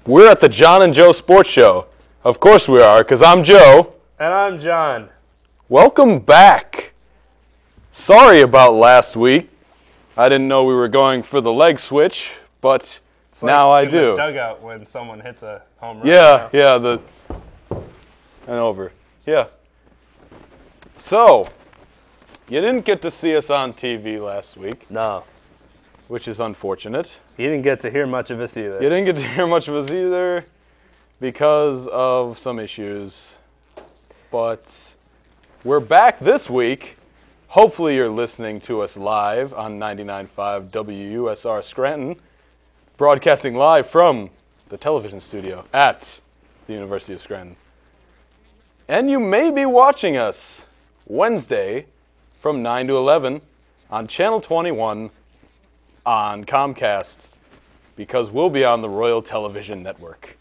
We're at the John and Joe Sports Show. Of course we are, because I'm Joe. And I'm John. Welcome back. Sorry about last week. I didn't know we were going for the leg switch, but It's now like I do. in the dugout when someone hits a home run. Yeah, and over. Yeah. So, you didn't get to see us on TV last week, No. which is unfortunate. You didn't get to hear much of us either. You didn't get to hear much of us either because of some issues. But we're back this week. Hopefully you're listening to us live on 99.5 WUSR Scranton, broadcasting live from the television studio at the University of Scranton. And you may be watching us Wednesday from 9 to 11 on Channel 21 on Comcast, because we'll be on the Royal Television Network.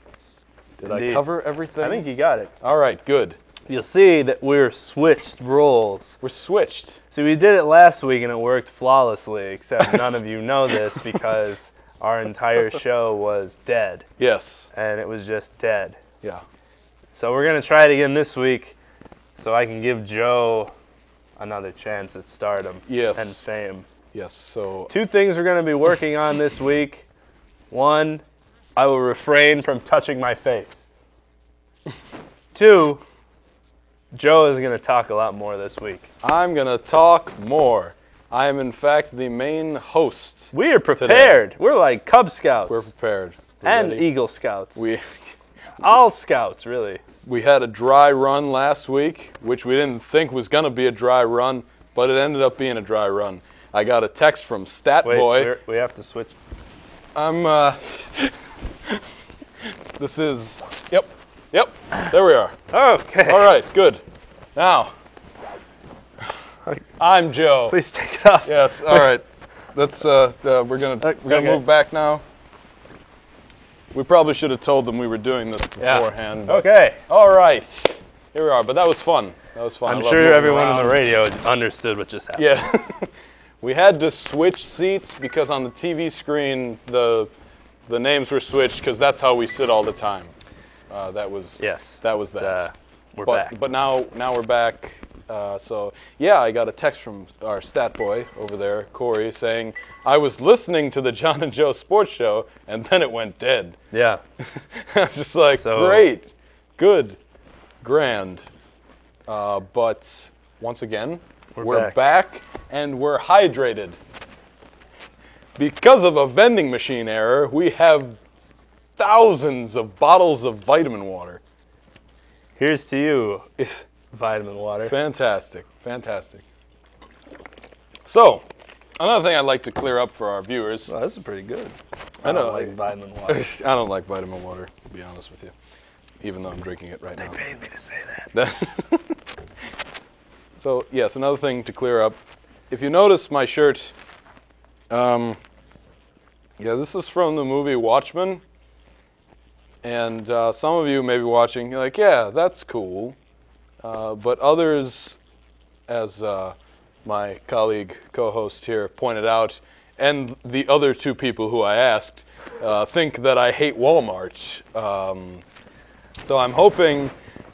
Did Indeed. I cover everything? I think you got it. All right, good. You'll see that we're switched roles. We're switched. See, we did it last week and it worked flawlessly, except none of you know this because our entire show was dead. Yes. And it was just dead. Yeah. So we're going to try it again this week so I can give Joe another chance at stardom Yes. and fame. Yes. So. Two things we're going to be working on this week. One, I will refrain from touching my face. Two, Joe is going to talk a lot more this week. I'm gonna talk more. I am in fact the main host. We are prepared. Today. We're like Cub Scouts. We're prepared. We're and ready. Eagle Scouts. We All Scouts, really. we had a dry run last week, which we didn't think was gonna be a dry run, but it ended up being a dry run. I got a text from Stat Wait, Boy. we have to switch. This is, yep, there we are. Okay. All right, good. Now, I'm Joe. Please take it off. Yes, all right. Let's, we're gonna move back now. We probably should have told them we were doing this beforehand. but- Okay. All right, here we are, but that was fun. That was fun. I I'm love sure moving everyone on around. the radio understood what just happened. Yeah. We had to switch seats because on the TV screen, the names were switched because that's how we sit all the time. That was Yes. that. Was that. We're back. But now we're back. So yeah, I got a text from our stat boy over there, Corey, saying I was listening to the John and Joe Sports Show and then it went dead. Yeah. I'm just like, great, good, grand. But once again, we're back and we're hydrated. Because of a vending machine error, we have thousands of bottles of vitamin water. Here's to you, vitamin water. Fantastic, fantastic. So, another thing I'd like to clear up for our viewers. Well, this is pretty good. I know. don't like vitamin water. I don't like vitamin water, to be honest with you, even though I'm drinking it right now. They paid me to say that. So, yes, another thing to clear up. If you notice my shirt, yeah, this is from the movie Watchmen. And some of you may be watching, you're like, yeah, that's cool. But others, as my colleague, co-host here pointed out, and the other two people who I asked, think that I hate Walmart. So I'm hoping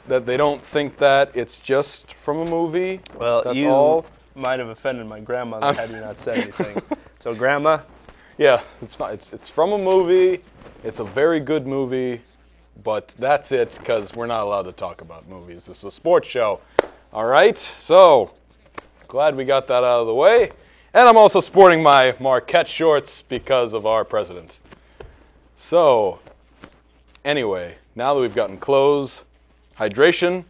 that they don't think that it's just from a movie. Well, that's you all. might have offended my grandmother had you not said anything. So, Grandma? Yeah, it's fine. It's from a movie. It's a very good movie, but that's it because we're not allowed to talk about movies. This is a sports show. All right, so glad we got that out of the way. And I'm also sporting my Marquette shorts because of our president. So, anyway, now that we've gotten clothes, hydration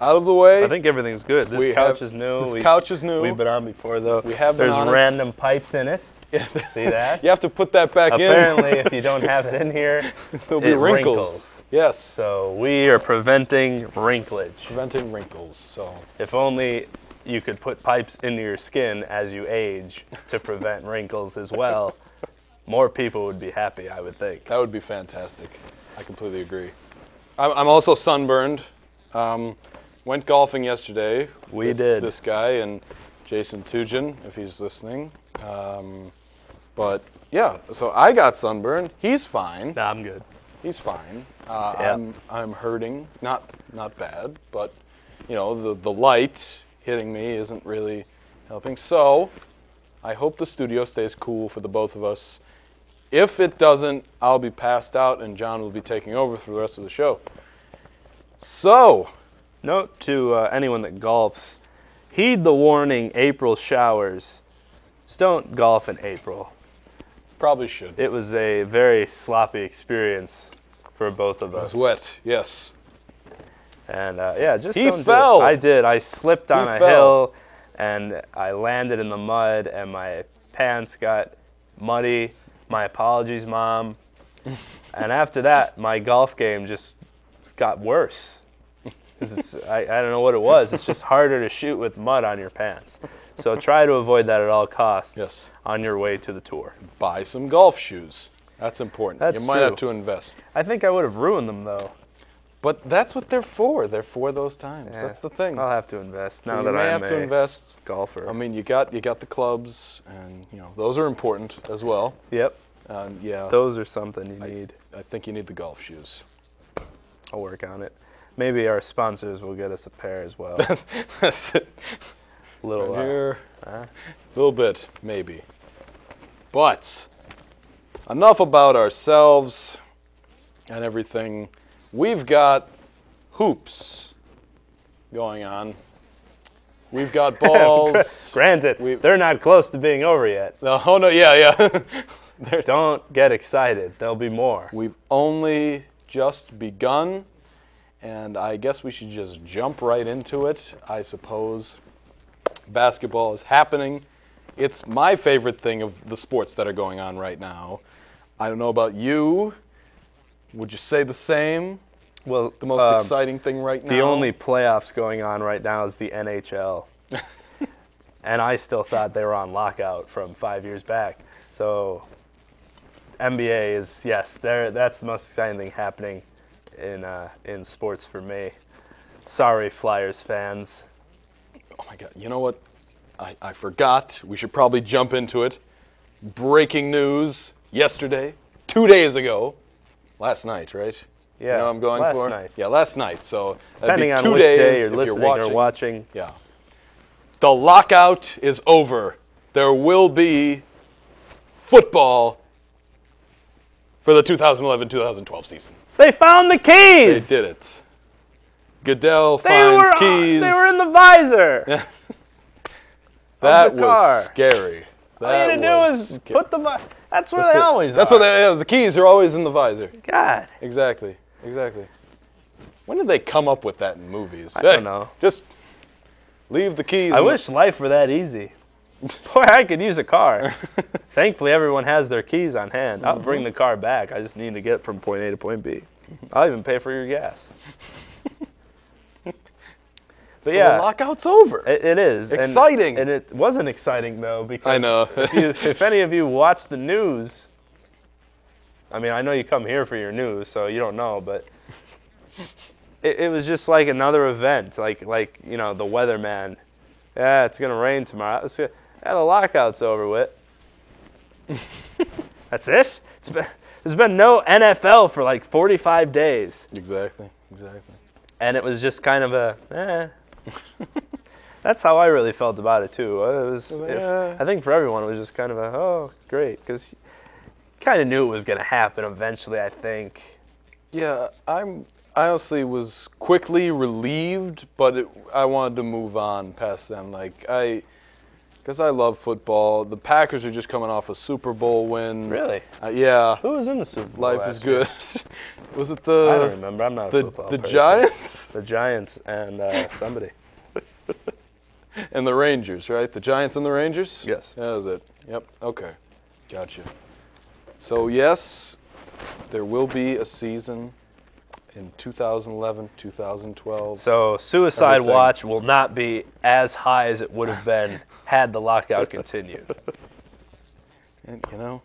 out of the way. I think everything's good. This couch is new. This couch is new. We've been on before, though. We have been on it. There's random pipes in it. See that? You have to put that back Apparently, if you don't have it in here, there'll be wrinkles. Yes. So we are preventing wrinklage. Preventing wrinkles. So if only you could put pipes into your skin as you age to prevent wrinkles as well, more people would be happy, I would think. That would be fantastic. I completely agree. I'm also sunburned. Went golfing yesterday. We did. This guy and Jason Tugin, if he's listening. But yeah, so I got sunburned. He's fine. Nah, I'm good. He's fine. Yep. I'm hurting. Not bad, but you know, the light hitting me isn't really helping. So I hope the studio stays cool for the both of us. If it doesn't, I'll be passed out and John will be taking over for the rest of the show. So, note to anyone that golfs, heed the warning, April showers. Just don't golf in April. probably should. It was a very sloppy experience for both of us. It was wet, yes. And yeah, just He don't fell. do it. I did. I slipped on He a fell. hill, and I landed in the mud, and my pants got muddy. My apologies, Mom. And after that, my golf game just got worse. 'Cause I don't know what it was. It's just harder to shoot with mud on your pants. So try to avoid that at all costs. Yes. On your way to the tour. Buy some golf shoes. That's important. That's you might true. have to invest. I think I would have ruined them, though. But that's what they're for. They're for those times. Yeah, That's the thing. I'll have to invest So now you that may I'm have to a invest. golfer. I mean, you got the clubs, and you know those are important as well. Yep, And yeah, those are something you need. I think you need the golf shoes. I'll work on it. Maybe our sponsors will get us a pair as well. That's it. Little Right here, a little bit maybe. But enough about ourselves and everything. We've got hoops going on. We've got balls. Granted, they're not close to being over yet. Oh no, yeah. Don't get excited. There'll be more. We've only just begun, and I guess we should just jump right into it, I suppose. Basketball is happening. It's my favorite thing of the sports that are going on right now. I don't know about you. Would you say the same? Well, The most exciting thing right now? the only playoffs going on right now is the NHL. And I still thought they were on lockout from 5 years back. So NBA is, yes, that's the most exciting thing happening in sports for me. Sorry, Flyers fans. Oh my God, you know what? I forgot. We should probably jump into it. Breaking news yesterday, 2 days ago, last night, right? Yeah, You know what I'm going last for? night. Yeah, last night. So that'd Depending be on 2 which days day you're if listening you're or watching. Yeah. The lockout is over. There will be football for the 2011-2012 season. They found the They keys! did it. Goodell They finds were, keys. They were in the visor. That the car. was scary. All you had to do was put the visor. That's where That's they it. always That's are. what the keys are always in the visor. God. Exactly. When did they come up with that in movies? I don't know. Just leave the keys. I wish life were that easy. Boy, I could use a car. Thankfully, everyone has their keys on hand. I'll bring the car back. I just need to get from point A to point B. I'll even pay for your gas. But so yeah, the lockout's over. it is. Exciting. And it wasn't exciting, though, because I know. if any of you watch the news, I mean, I know you come here for your news, so you don't know, but it was just like another event, like you know, the weatherman. Yeah, it's gonna rain tomorrow. Yeah, the lockout's over with. That's it. There's been no NFL for like 45 days. Exactly. And it was just kind of a, That's how I really felt about it too. It was. I think for everyone, it was just kind of a, oh, great, because you kind of knew it was going to happen eventually. I think. Yeah, I honestly was quickly relieved, but I wanted to move on past them. Because I love football. The Packers are just coming off a Super Bowl win. Really? Yeah. Who was in the Super Bowl? Life is last year? good. Was it the? I don't remember. I'm not a football the person. Giants The Giants and somebody. and the Rangers, right? The Giants and the Rangers. Yes. That was it. Yep. Okay. Gotcha. So yes, there will be a season in 2011, 2012. So suicide Everything. watch will not be as high as it would have been had the lockout continued. And you know,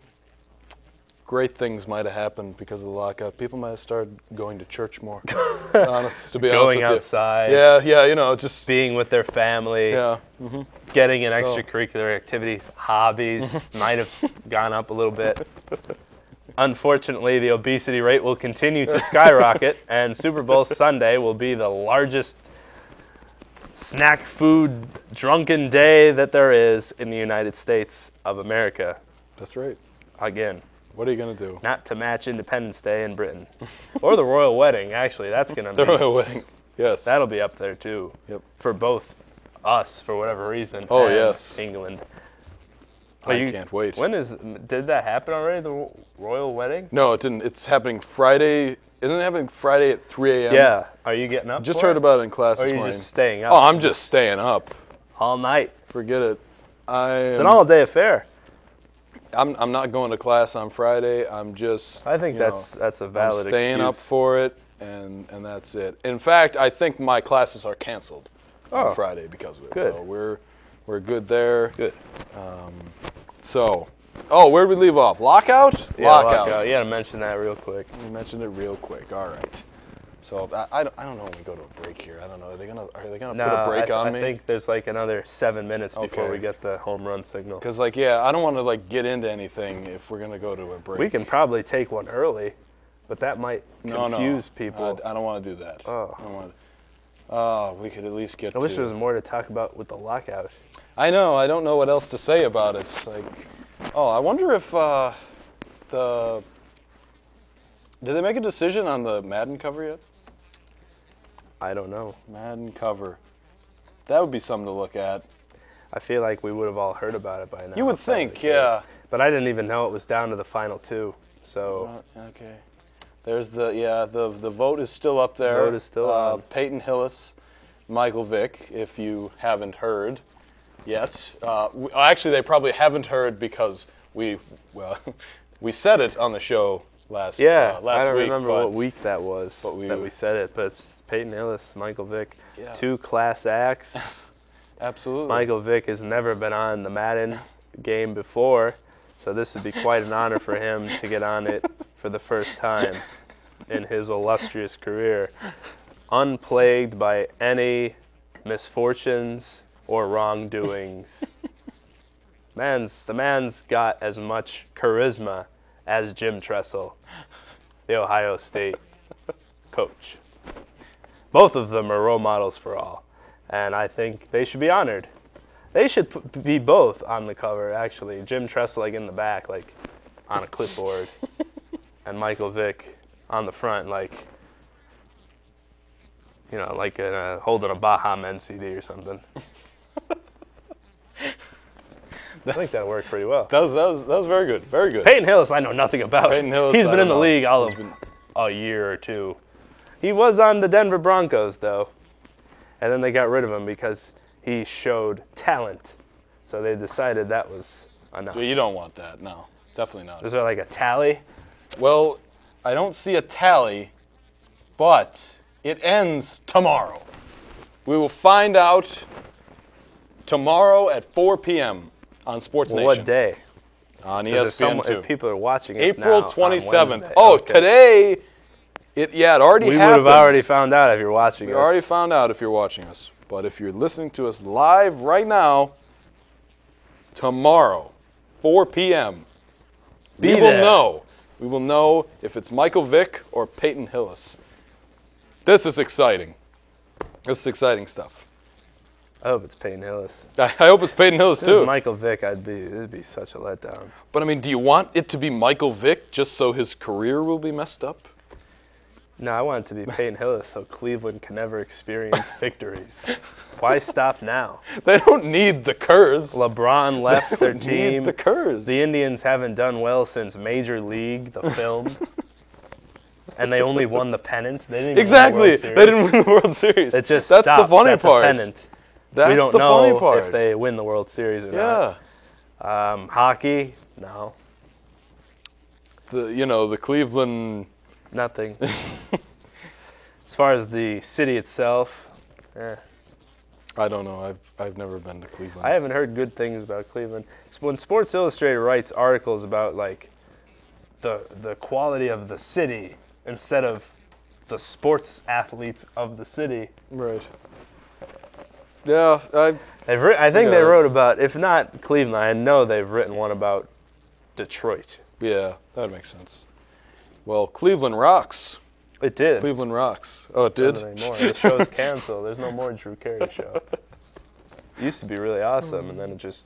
great things might have happened because of the lockout. People might have started going to church more. To be honest with Going you. outside. Yeah, you know, just Being with their family. yeah. Getting in extracurricular activities, hobbies might have gone up a little bit. Unfortunately, the obesity rate will continue to skyrocket, and Super Bowl Sunday will be the largest snack food drunken day that there is in the United States of America. That's right. Again. What are you going to do? Not to match Independence Day in Britain. Or the royal wedding, actually. That's going to be... The royal wedding, yes. That'll be up there, too. Yep. For both us, for whatever reason, oh, and yes. England. I can't wait. Did that happen already, the royal wedding? No, it didn't. It's happening Friday. Isn't it happening Friday at 3 a.m.? Yeah. Are you getting up Just for heard it? about it in class Or this are you morning. just staying up? Oh, I'm just staying up. All night. Forget it. It's an all-day affair. I'm not going to class on Friday. I'm just. I think that's a valid I'm staying excuse. up for it, and that's it. In fact, I think my classes are canceled on Friday because of it. Good. So we're good there. Good. Where did we leave off? Lockout? Yeah, lockout. You got to mention that real quick. We mentioned it real quick. All right. So I don't know when we go to a break here. I don't know. Are they gonna put a break on me? I think there's like another 7 minutes before Okay. we get the home run signal. Because I don't want to get into anything if we're gonna go to a break. We can probably take one early, but that might confuse people. I don't want to do that. Oh. I don't want to. We could at least get. I wish there was more to talk about with the lockout. I know. I don't know what else to say about it. It's I wonder if did they make a decision on the Madden cover yet? I don't know. Madden cover. That would be something to look at. I feel like we would have all heard about it by now. You would think, yeah. But I didn't even know it was down to the final two. So. Okay. There's the vote is still up there. Vote is still on. Peyton Hillis, Michael Vick, if you haven't heard yet. Actually, they probably haven't heard because we said it on the show last week. I don't remember what week that was that we said it, but it's Peyton Hillis, Michael Vick, Yeah. two class acts. Absolutely. Michael Vick has never been on the Madden game before, so this would be quite an honor for him to get on it for the first time in his illustrious career, unplagued by any misfortunes or wrongdoings. The man's got as much charisma as Jim Tressel, the Ohio State coach. Both of them are role models for all, and I think they should be honored. They should be both on the cover, actually. Jim Tressel in the back, on a clipboard, and Michael Vick on the front, holding a Baha Men CD or something. I think that worked pretty well. That was very good. Very good. Peyton Hillis, I know nothing about. Peyton Hillis, He's been in the know. league a year or two. He was on the Denver Broncos, though. And then they got rid of him because he showed talent. So they decided that was enough. You don't want that. No, definitely not. Is there a tally? Well, I don't see a tally, but it ends tomorrow. We will find out tomorrow at 4 p.m. on Sports Nation. What day? On ESPN2. If people are watching us April now, 27th. Oh, okay. Today, it already happened. We would have already found out if you're watching us. We already found out if you're watching us. But if you're listening to us live right now, tomorrow, 4 p.m., we will know. We will know if it's Michael Vick or Peyton Hillis. This is exciting. This is exciting stuff. I hope it's Peyton Hillis. I hope it's Peyton Hillis, If it was too. Michael Vick, it'd be such a letdown. But, do you want it to be Michael Vick just so his career will be messed up? No, I want it to be Peyton Hillis so Cleveland can never experience victories. Why stop now? They don't need the curse. LeBron left their team. Need the curse. The Indians haven't done well since Major League, the film. And they only won the pennant. They didn't even win the World Series. They didn't win the World Series. It just That's the stops funny at part. The pennant. That's we don't the know funny part. if they win the World Series or not. Hockey, no. The Cleveland. Nothing. As far as the city itself, I don't know. I've never been to Cleveland. I haven't heard good things about Cleveland. When Sports Illustrated writes articles about the quality of the city instead of the sports athletes of the city. Right. Yeah, I think they wrote about, if not Cleveland, I know they've written one about Detroit. Yeah, that makes sense. Well, Cleveland rocks. It did. Cleveland rocks. Oh, it did? Not anymore. The show's canceled. There's no more Drew Carey show. It used to be really awesome, and then it just...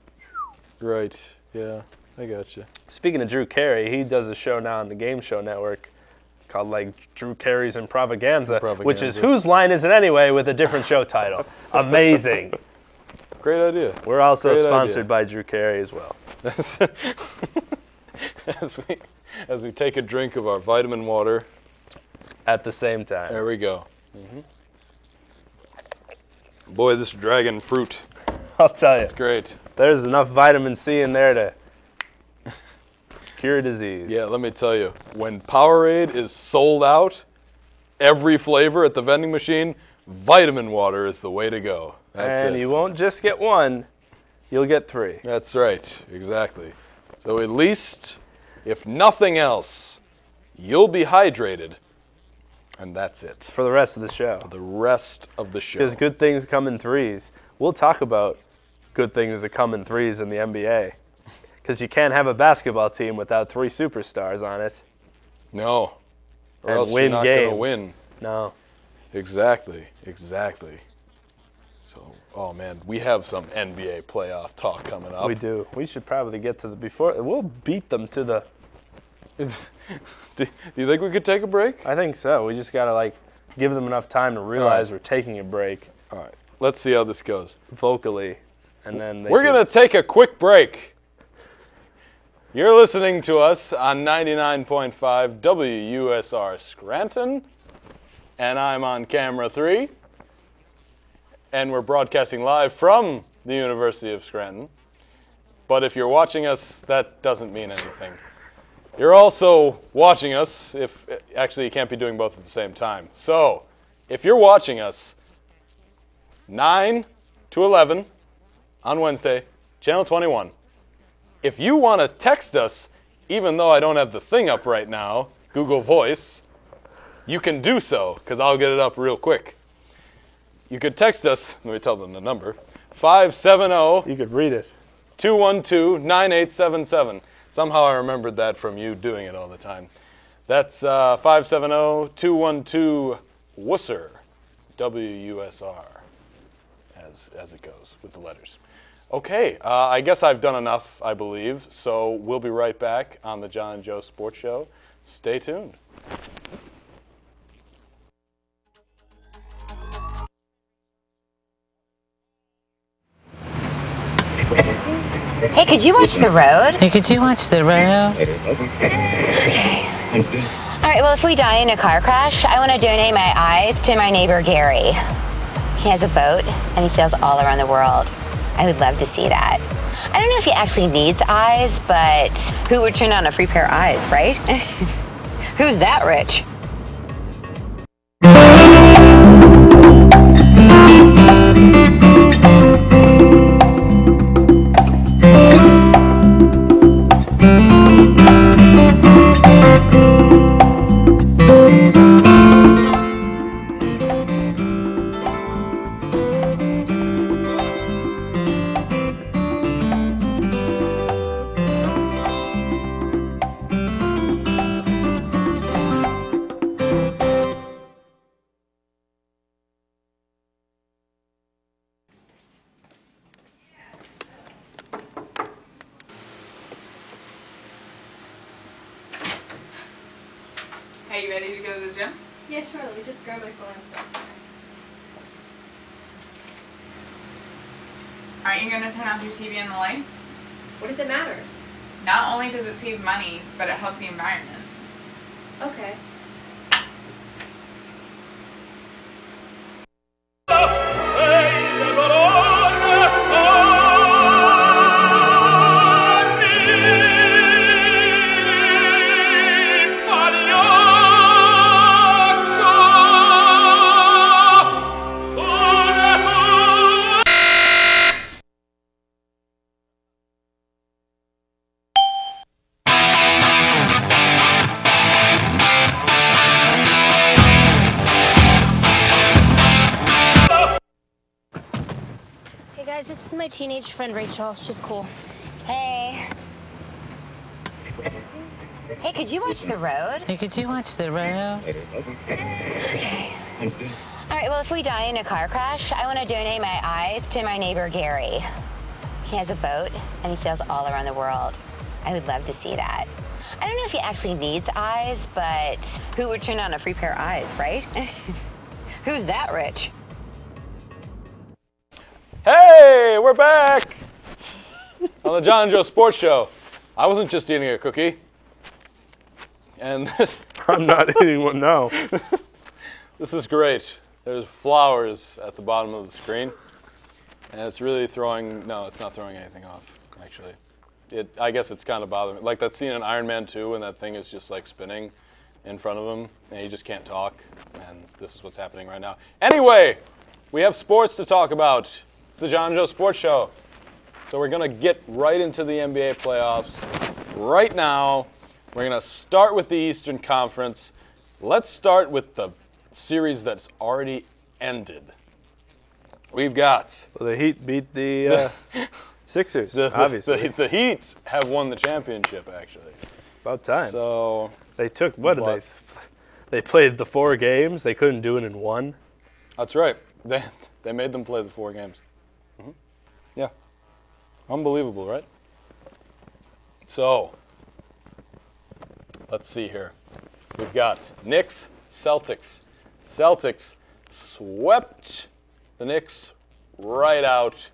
Right. Yeah, I got you. Speaking of Drew Carey, he does a show now on the Game Show Network called like Drew Carey's Impravaganza, which is Whose Line Is It Anyway with a different show title. Amazing. Great idea. We're also sponsored by Drew Carey as well. As we take a drink of our vitamin water. At the same time. There we go. Boy, this dragon fruit. I'll tell you. It's great. There's enough vitamin C in there to cure disease. Yeah, let me tell you, when Powerade is sold out, every flavor at the vending machine, vitamin water is the way to go. That's it. And you won't just get one, you'll get 3. That's right, exactly. So at least, if nothing else, you'll be hydrated. And that's it. For the rest of the show. For the rest of the show. Because good things come in 3s. We'll talk about good things that come in 3s in the NBA. Because you can't have a basketball team without 3 superstars on it. No. Or and else win you're not games. going to win. No. Exactly. So, oh man, we have some NBA playoff talk coming up. We do. We should probably get to the before. We'll beat them to the... Do you think we could take a break? I think so. We just got to like give them enough time to realize we're taking a break. All right. Let's see how this goes. Vocally. And then we're going to take a quick break. You're listening to us on 99.5 WUSR Scranton. And I'm on camera 3. And we're broadcasting live from the University of Scranton. But if you're watching us, that doesn't mean anything. You're also watching us, actually you can't be doing both at the same time. So, if you're watching us 9 to 11 on Wednesday, channel 21, if you want to text us, even though I don't have the thing up right now, Google Voice, you can do so, because I'll get it up real quick. You could text us, let me tell them the number, 570. You could read it. 212-9877. Somehow I remembered that from you doing it all the time. That's 570-212-WUSR, W-U-S-R, as it goes with the letters. Okay, I guess I've done enough, I believe, so we'll be right back on the John and Joe Sports Show. Stay tuned. Hey, could you watch the road? Hey, could you watch the road? Okay. All right, well, if we die in a car crash, I want to donate my eyes to my neighbor, Gary. He has a boat, and he sails all around the world. I would love to see that. I don't know if he actually needs eyes, but who would turn on a free pair of eyes, right? Who's that rich? Hey, you ready to go to the gym? Yeah, sure. Let me just grab my phone and stuff. Aren't you going to turn off your TV and the lights? What does it matter? Not only does it save money, but it helps the environment. Okay. Hey guys, this is my teenage friend Rachel. She's cool. Hey. Hey, could you watch the road? Hey, could you watch the road? Okay. All right, well, if we die in a car crash, I want to donate my eyes to my neighbor Gary. He has a boat, and he sails all around the world. I would love to see that. I don't know if he actually needs eyes, but who would turn on a free pair of eyes, right? Who's that rich? Hey, we're back on the John and Joe Sports Show. I wasn't just eating a cookie. And this, I'm not eating one now. this is great. There's flowers at the bottom of the screen. And it's really throwing, no, it's not throwing anything off, actually. I guess it's kind of bothering me. Like that scene in Iron Man 2 when that thing is just like spinning in front of him and he just can't talk. And this is what's happening right now. Anyway, we have sports to talk about. It's the John and Joe Sports Show. So we're going to get right into the NBA playoffs right now. We're going to start with the Eastern Conference. Let's start with the series that's already ended. We've got... Well, the Heat beat the Sixers, obviously. The Heat have won the championship, actually. About time. So... They took, what did they played the 4 games. They couldn't do it in 1. That's right. They made them play the 4 games. Mm-hmm. Yeah. Unbelievable, right? So, let's see here. We've got Knicks, Celtics. Celtics swept the Knicks right out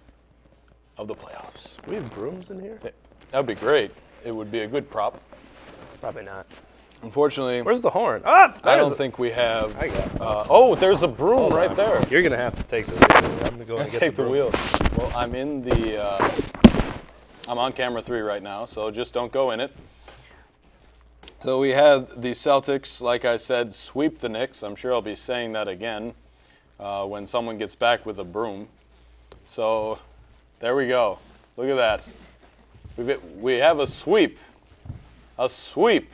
of the playoffs. We have brooms in here? That would be great. It would be a good prop. Probably not. Unfortunately, Where's the horn? Ah, I don't think we have. I got it. Oh, there's a broom right there. You're gonna have to take the wheel. I'm gonna go and get Take the broom. wheel. Well, I'm in the. I'm on camera 3 right now, so just don't go in it. So we had the Celtics, like I said, sweep the Knicks. I'm sure I'll be saying that again when someone gets back with a broom. So there we go. Look at that. We have a sweep. A sweep.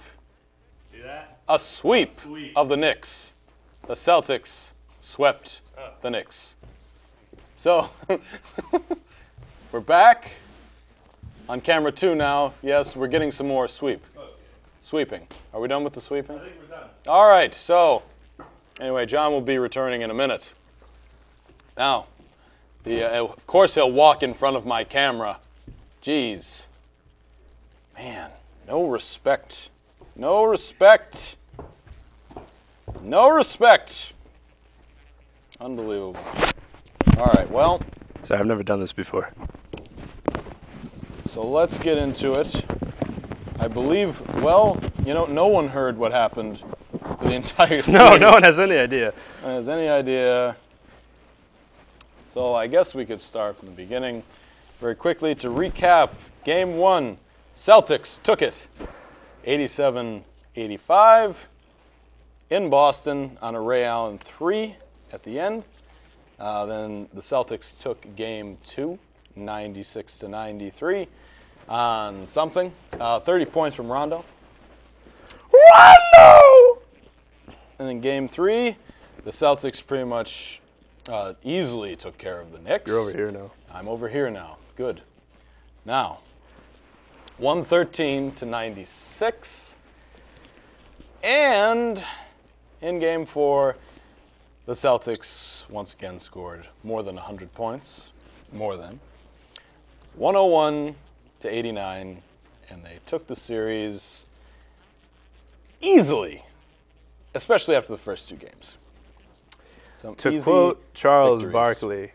See that? A sweep of the Knicks. The Celtics swept the Knicks. So we're back on camera 2 now. Yes, we're getting some more sweeping. Are we done with the sweeping? I think we're done. All right. So anyway, John will be returning in a minute. Now, of course he'll walk in front of my camera. Jeez. Man, no respect. No respect. No respect. Unbelievable. All right, well. Sorry, I've never done this before. So let's get into it. I believe, well, no one heard what happened for the entire series. No one has any idea. No one has any idea. So I guess we could start from the beginning. Very quickly to recap, Game 1, Celtics took it 87-85 in Boston on a Ray Allen 3 at the end. Then the Celtics took Game 2, 96-93 on something. 30 points from Rondo. Rondo! And in Game 3, the Celtics pretty much easily took care of the Knicks. You're over here now. I'm over here now. Good. Now, 113-96. And in Game 4, the Celtics once again scored more than 100 points. More than. 101-89. And they took the series easily, especially after the first 2 games. Some To easy quote Charles victories. Barkley,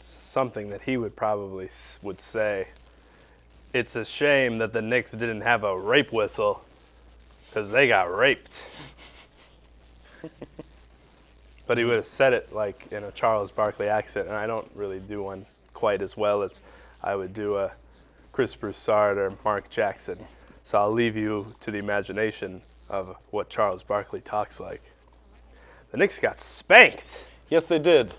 something that he would say, it's a shame that the Knicks didn't have a rape whistle because they got raped. But he would have said it like in a Charles Barkley accent, and I don't really do one quite as well as I would do a Chris Broussard or Mark Jackson. So I'll leave you to the imagination of what Charles Barkley talks like. The Knicks got spanked. Yes, they did.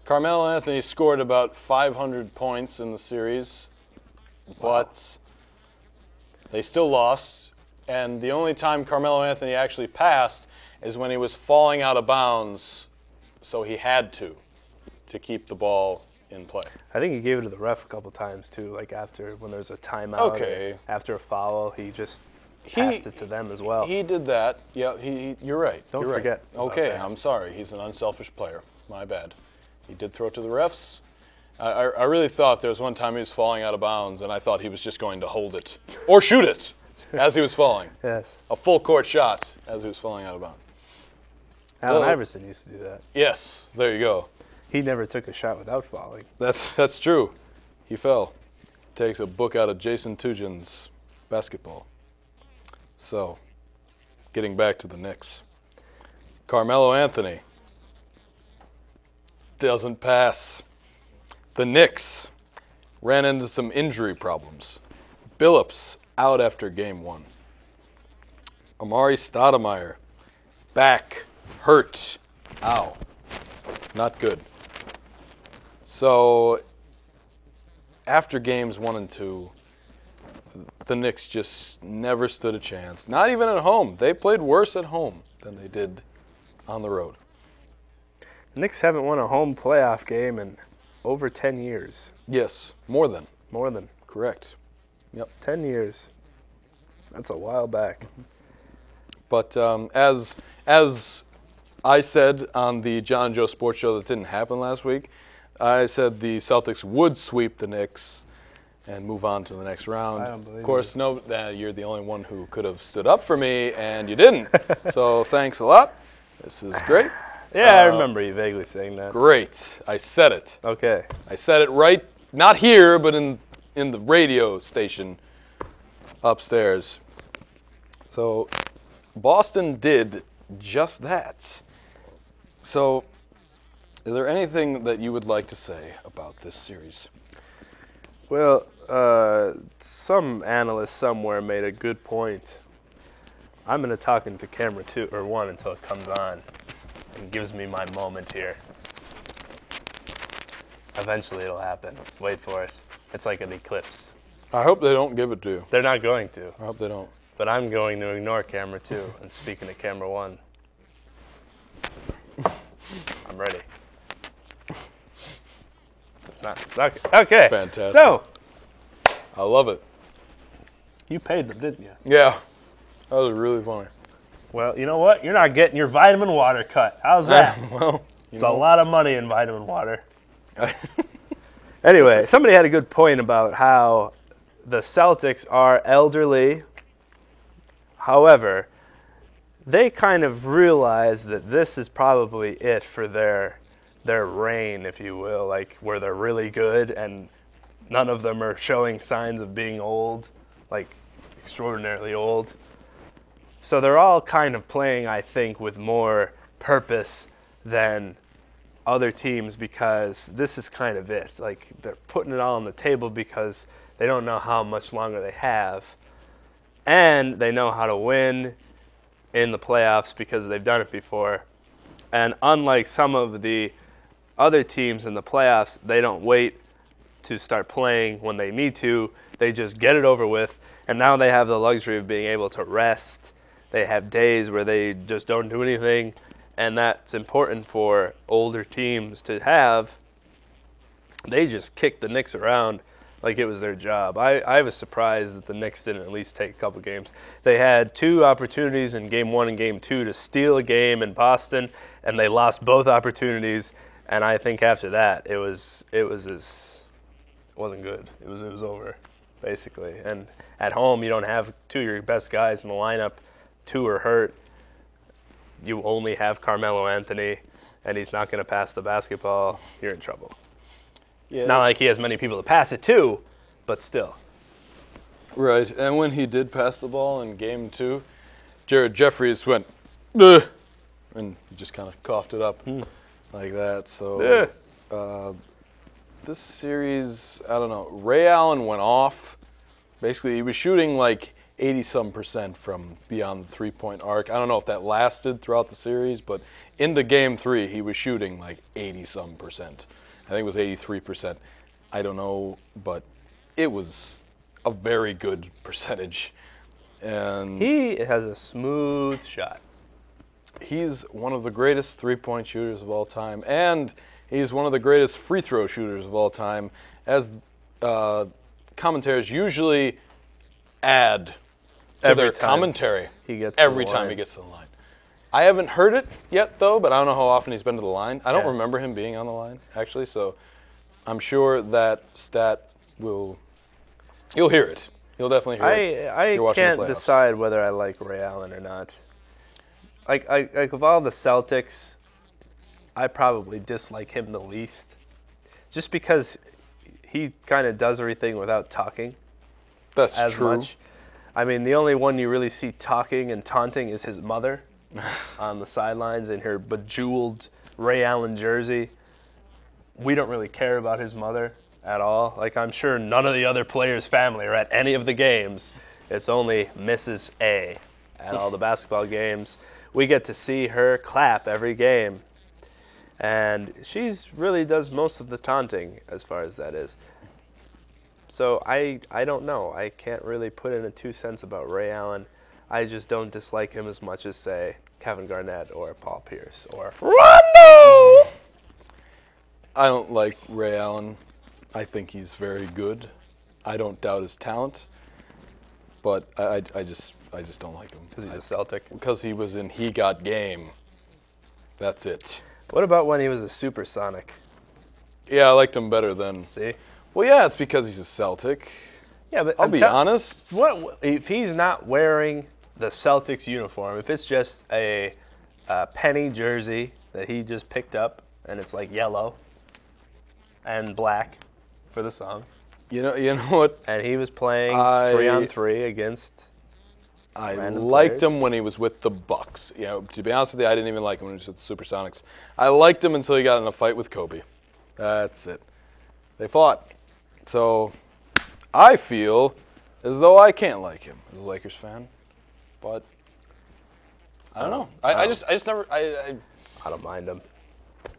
Carmelo Anthony scored about 500 points in the series, but they still lost. And the only time Carmelo Anthony actually passed is when he was falling out of bounds, so he had to keep the ball in play. I think he gave it to the ref a couple times too, like after when there's a timeout. Okay. After a foul, he just passed it to them as well. He did that. Yeah, you're right. Don't you're forget Right. about Okay, that. I'm sorry. He's an unselfish player. My bad. He did throw it to the refs. I really thought there was one time he was falling out of bounds, and I thought he was just going to hold it or shoot it as he was falling. Yes. A full court shot as he was falling out of bounds. Allen Well- Iverson used to do that. Yes, there you go. He never took a shot without falling. That's true. He fell. Takes a book out of Jason Tujin's basketball. So, getting back to the Knicks. Carmelo Anthony doesn't pass. The Knicks ran into some injury problems. Billups out after game 1. Amari Stoudemire back hurt. Ow. Not good. So, after games 1 and 2, the Knicks just never stood a chance. Not even at home. They played worse at home than they did on the road. The Knicks haven't won a home playoff game in over 10 years. Yes, more than. More than Correct. Yep. 10 years. That's a while back. But as I said on the John and Joe Sports Show that didn't happen last week, I said the Celtics would sweep the Knicks and move on to the next round. I don't believe Of course, you're the only one who could have stood up for me, and you didn't. So thanks a lot. This is great. Yeah, I remember you vaguely saying that. Great. I said it. Okay. I said it right, not here, but in the radio station upstairs. So Boston did just that. So is there anything that you would like to say about this series? Well, some analyst somewhere made a good point. I'm going to talk into camera 2 or 1 until it comes on and gives me my moment here. Eventually it'll happen. Wait for it. It's like an eclipse. I hope they don't give it to you. They're not going to, I hope they don't. but I'm going to ignore camera 2 and speak into camera 1. I'm ready. It's not okay. Fantastic. So I love it. you paid them, didn't you? Yeah. That was really funny. Well, you know what? You're not getting your vitamin water cut. How's that? Well, It's a lot of money in vitamin water. Anyway, somebody had a good point about how the Celtics are elderly. However, they kind of realize that this is probably it for their reign, if you will, like where they're really good and none of them are showing signs of being old, like extraordinarily old. So they're all kind of playing, I think, with more purpose than other teams because this is kind of it. Like they're putting it all on the table because they don't know how much longer they have. And they know how to win in the playoffs because they've done it before. And unlike some of the other teams in the playoffs, they don't wait to start playing when they need to. They just get it over with. And now they have the luxury of being able to rest. They have days where they just don't do anything. And that's important for older teams to have. They just kicked the Knicks around like it was their job. I was surprised that the Knicks didn't at least take a couple games. They had 2 opportunities in Game 1 and Game 2 to steal a game in Boston, and they lost both opportunities. And I think after that, it wasn't good. It was over, basically. And at home, you don't have 2 of your best guys in the lineup. 2 are hurt. You only have Carmelo Anthony, and he's not going to pass the basketball. You're in trouble. Yeah. Not like he has many people to pass it to, but still. Right, and when he did pass the ball in Game 2, Jared Jeffries went, "Ugh," and he just kind of coughed it up like that. So this series, I don't know. Ray Allen went off. Basically, he was shooting like 80-some% from beyond the three-point arc. I don't know if that lasted throughout the series, but into Game 3, he was shooting like 80-some%. I think it was 83%. I don't know, but it was a very good percentage. And He has a smooth shot. he's one of the greatest three-point shooters of all time, and he's one of the greatest free throw shooters of all time, as commentators usually add to Every their time commentary he gets to every the time line. he gets to the line. I haven't heard it yet, though, but I don't know how often he's been to the line. I don't Yeah. remember him being on the line, actually, so I'm sure that stat you'll hear it. You'll definitely hear it. I You're watching the can't playoffs. decide whether I like Ray Allen or not. Like of all the Celtics, I probably dislike him the least, just because he kind of does everything without talking That's as true. much. I mean, the only one you really see talking and taunting is his mother on the sidelines in her bejeweled Ray Allen jersey. We don't really care about his mother at all. Like, I'm sure none of the other players' family are at any of the games. It's only Mrs. A at all the basketball games. We get to see her clap every game. And she's really does most of the taunting as far as that is. So I don't know. I can't really put in a 2 cents about Ray Allen. I just don't dislike him as much as, say, Kevin Garnett or Paul Pierce or Rondo. I don't like Ray Allen. I think he's very good. I don't doubt his talent, but I just don't like him. Because he's a Celtic. Because he was in He Got Game. That's it. What about when he was a Supersonic? Yeah, I liked him better then. See? Well, yeah, it's because he's a Celtic. Yeah, but I'll be honest. What if he's not wearing the Celtics uniform? If it's just a penny jersey that he just picked up and it's like yellow and black for the song, You know what? and he was playing I- 3-on-3 against. I Random liked players. him when he was with the Bucks. You know, to be honest with you, I didn't even like him when he was with the Supersonics. I liked him until he got in a fight with Kobe. That's it. They fought. So I feel as though I can't like him as a Lakers fan, but I don't know. I just never. I don't mind him.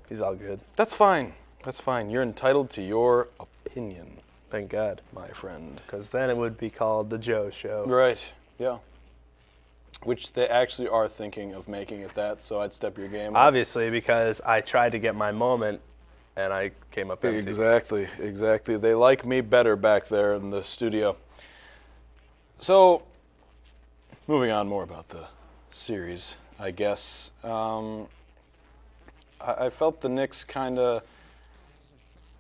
He's all good. That's fine. That's fine. You're entitled to your opinion, Thank God. my friend. Because then it would be called The Joe Show. Right. Yeah. Which they actually are thinking of making it that, so I'd step your game up. Obviously, because I tried to get my moment and I came up empty. Exactly. They like me better back there in the studio. So, moving on more about the series, I guess. I felt the Knicks kind of,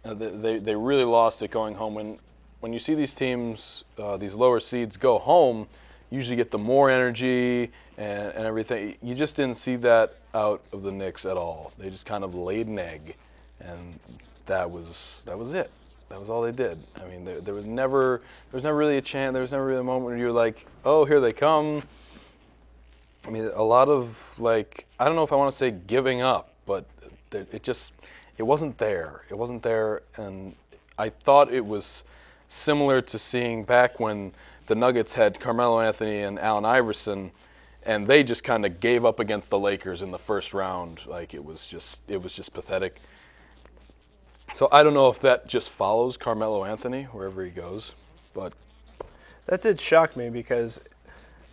they really lost it going home. When you see these teams, these lower seeds go home, you usually get the more energy and everything. You just didn't see that out of the Knicks at all. They just kind of laid an egg, and that was it. That was all they did. I mean, there was never really a chance. There was never really a moment where you were like, oh, here they come. I mean, a lot of, like, I don't know if I want to say giving up, but it wasn't there. It wasn't there, and I thought it was similar to seeing back when the Nuggets had Carmelo Anthony and Allen Iverson, and they just kind of gave up against the Lakers in the first round. Like, it was just pathetic. So I don't know if that just follows Carmelo Anthony wherever he goes, but That did shock me because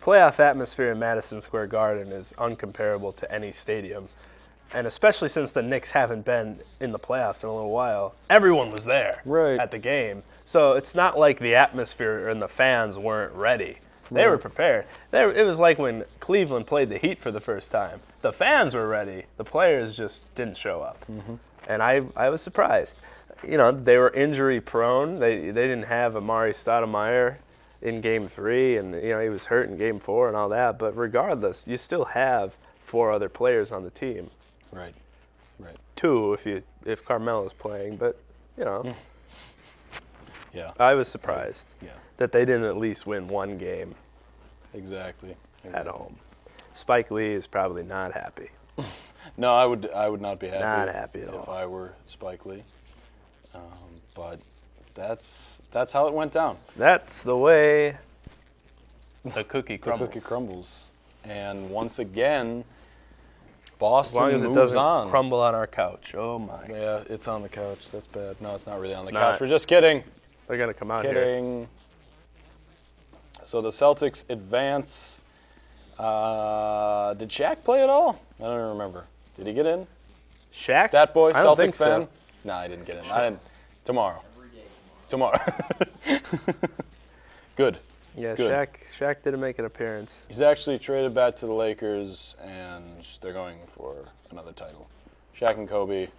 playoff atmosphere in Madison Square Garden is uncomparable to any stadium. And especially since the Knicks haven't been in the playoffs in a little while, everyone was there at the game. So it's not like the atmosphere and the fans weren't ready. They were prepared. It was like when Cleveland played the Heat for the first time. The fans were ready. The players just didn't show up. And I was surprised. You know, they were injury prone. They didn't have Amari Stoudemire in Game 3, and you know he was hurt in Game 4 and all that. But regardless, you still have 4 other players on the team. Right. 2 if Carmelo's playing, but you know. Yeah. I was surprised Yeah. that they didn't at least win one game Exactly. at home. Spike Lee is probably not happy. No, I would not be happy. Not happy at if all. I were Spike Lee. But that's how it went down. That's the way the cookie crumbles. The cookie crumbles, and once again, Boston As long as it moves doesn't on. crumble on our couch. Oh my. Yeah, it's on the couch. That's bad. No, it's not really on the It's couch. not. We're just kidding. They're gonna come out here. Kidding. So the Celtics advance. Did Shaq play at all? I don't even remember. Did he get in? Shaq? Stat boy, I don't Celtic think fan? so. No, I didn't get in. I didn't. Tomorrow. Tomorrow. Good. Yeah, Good. Shaq didn't make an appearance. He's actually traded back to the Lakers, and they're going for another title. Shaq and Kobe,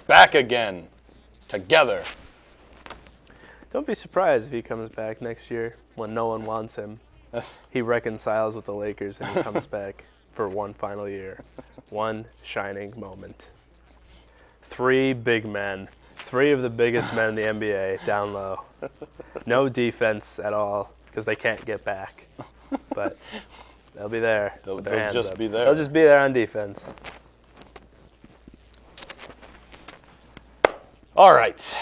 back again, together. Don't be surprised if he comes back next year when no one wants him. He reconciles with the Lakers and he comes back for one final year. One shining moment. 3 big men. 3 of the biggest men in the NBA down low. No defense at all because they can't get back. But they'll be there. They'll with their hands just up. be there. They'll just be there on defense. All right.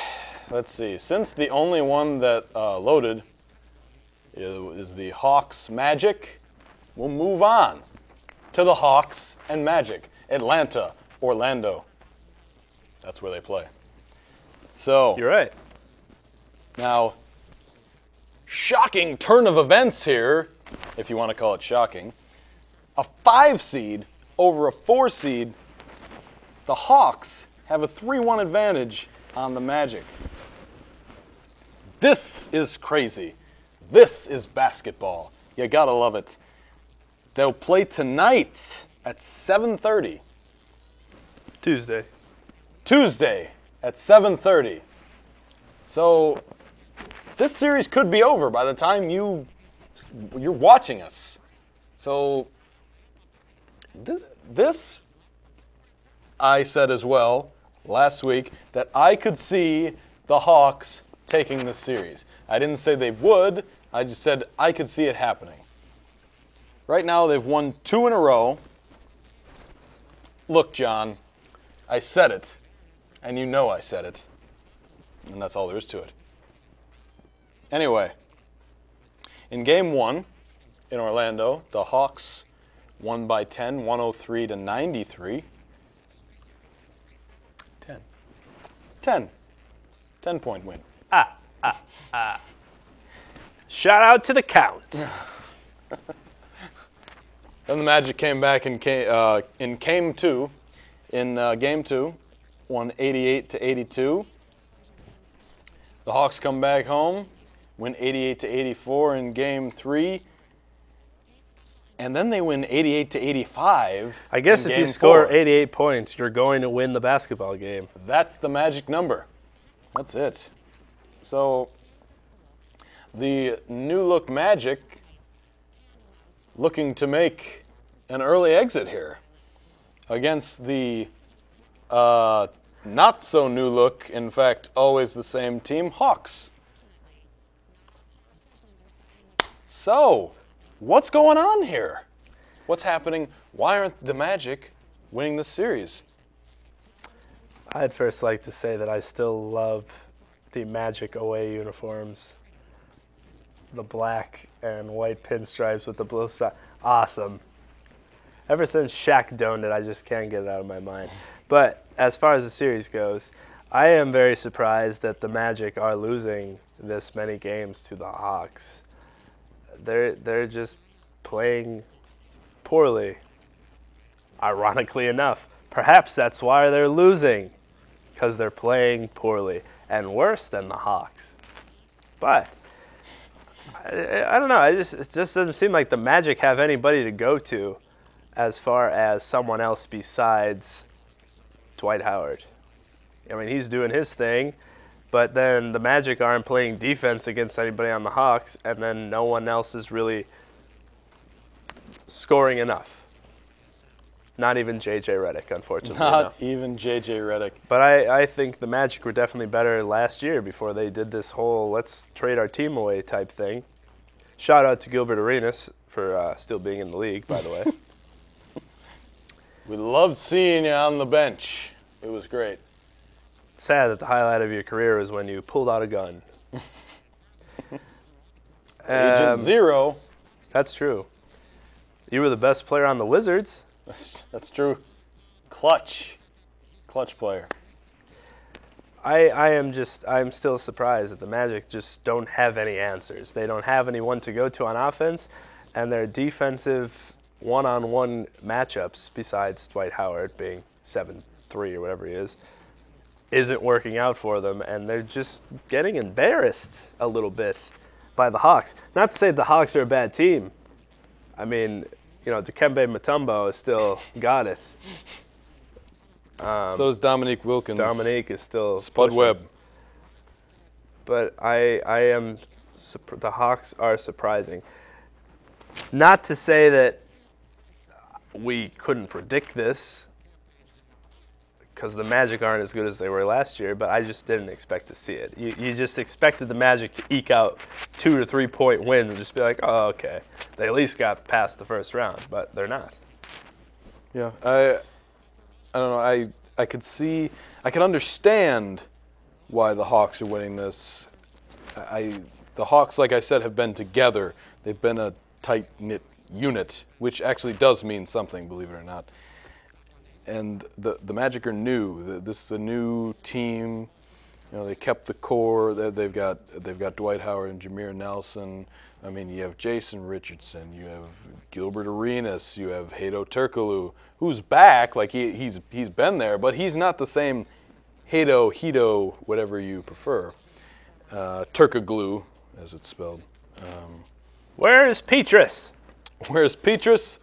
Let's see. Since the only one that loaded is the Hawks Magic, we'll move on to the Hawks and Magic. Atlanta, Orlando. That's where they play. So You're right. now, shocking turn of events here, if you want to call it shocking. A 5 seed over a 4 seed. The Hawks have a 3-1 advantage on the Magic. This is crazy. This is basketball. You gotta love it. They'll play tonight at 7:30. Tuesday at 7:30. So this series could be over by the time you're watching us. So this I said as well last week that I could see the Hawks taking this series. I didn't say they would. I just said I could see it happening. Right now they've won 2 in a row. Look, John, I said it, and you know I said it, and that's all there is to it. Anyway, in Game 1 in Orlando, the Hawks won by 10, 103-93. 10-point win. Shout out to the Count. Then the Magic came back in Game 2. In Game 2, won 88-82. The Hawks come back home, win 88-84 in Game 3. And then they win 88-85. I guess in if you Game score 4. 88 points, you're going to win the basketball game. That's the magic number. That's it. So the new look Magic looking to make an early exit here against the not so new look, in fact, always the same team, Hawks. So, what's going on here? What's happening? Why aren't the Magic winning this series? I'd first like to say that I still love the Magic away uniforms. The black and white pinstripes with the blue side. Awesome. Ever since Shaq donned it, I just can't get it out of my mind. But as far as the series goes, I am very surprised that the Magic are losing this many games to the Hawks. They're just playing poorly. Ironically enough, perhaps that's why they're losing, because they're playing poorly and worse than the Hawks. But I don't know. It just doesn't seem like the Magic have anybody to go to as far as someone else besides Dwight Howard. I mean, he's doing his thing, but then the Magic aren't playing defense against anybody on the Hawks, and then no one else is really scoring enough. Not even J.J. Redick, unfortunately. Not even J.J. Redick. But I think the Magic were definitely better last year before they did this whole let's trade our team away type thing. Shout out to Gilbert Arenas for still being in the league, by the way. We loved seeing you on the bench. It was great. Sad that the highlight of your career is when you pulled out a gun. Agent Zero. That's true. You were the best player on the Wizards. That's true. Clutch player. I'm still surprised that the Magic just don't have any answers. They don't have anyone to go to on offense, and their defensive one-on-one matchups, besides Dwight Howard being 7'3" or whatever he is, isn't working out for them, and they're just getting embarrassed a little bit by the Hawks. Not to say the Hawks are a bad team. I mean, Dikembe Mutombo is still got it. So is Dominique Wilkins. Dominique is still Spud pushing. Webb. But the Hawks are surprising. Not to say that we couldn't predict this, because the Magic aren't as good as they were last year, but I just didn't expect to see it. You just expected the Magic to eke out 2 to 3 point wins and just be like, oh, okay. They at least got past the first round, but they're not. Yeah, I don't know. I could understand why the Hawks are winning this. The Hawks, like I said, have been together. They've been a tight-knit unit, which actually does mean something, believe it or not. And the Magic are new. This is a new team. They kept the core. They've got Dwight Howard and Jameer Nelson. I mean, you have Jason Richardson. You have Gilbert Arenas. You have Hedo Turkoglu, who's back. Like he's been there, but he's not the same Hedo, whatever you prefer. Turkoglu, as it's spelled. Where's Petrus? Where's Petrus?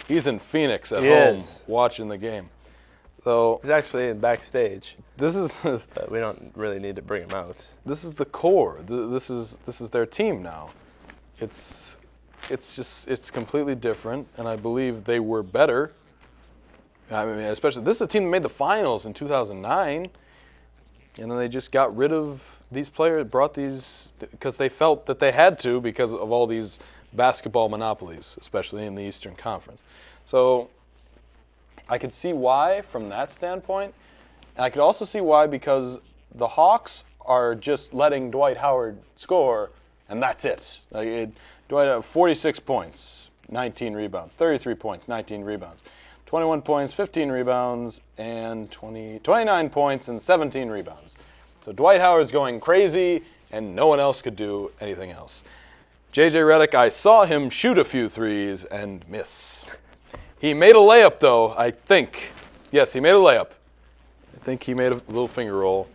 He's in Phoenix at home watching the game. So he's actually in backstage. This is but we don't really need to bring him out. This is the core. This is their team now. It's completely different, and I believe they were better. I mean, especially this is a team that made the finals in 2009, and then they just got rid of these players, brought these because they felt that they had to because of all these basketball monopolies, especially in the Eastern Conference. So I could see why from that standpoint. And I could also see why because the Hawks are just letting Dwight Howard score, and that's it. Dwight had 46 points, 19 rebounds, 33 points, 19 rebounds, 21 points, 15 rebounds, and 29 points and 17 rebounds. So Dwight Howard's going crazy, and no one else could do anything else. J.J. Redick, I saw him shoot a few threes and miss. He made a layup, though, I think. Yes, he made a layup. I think he made a little finger roll.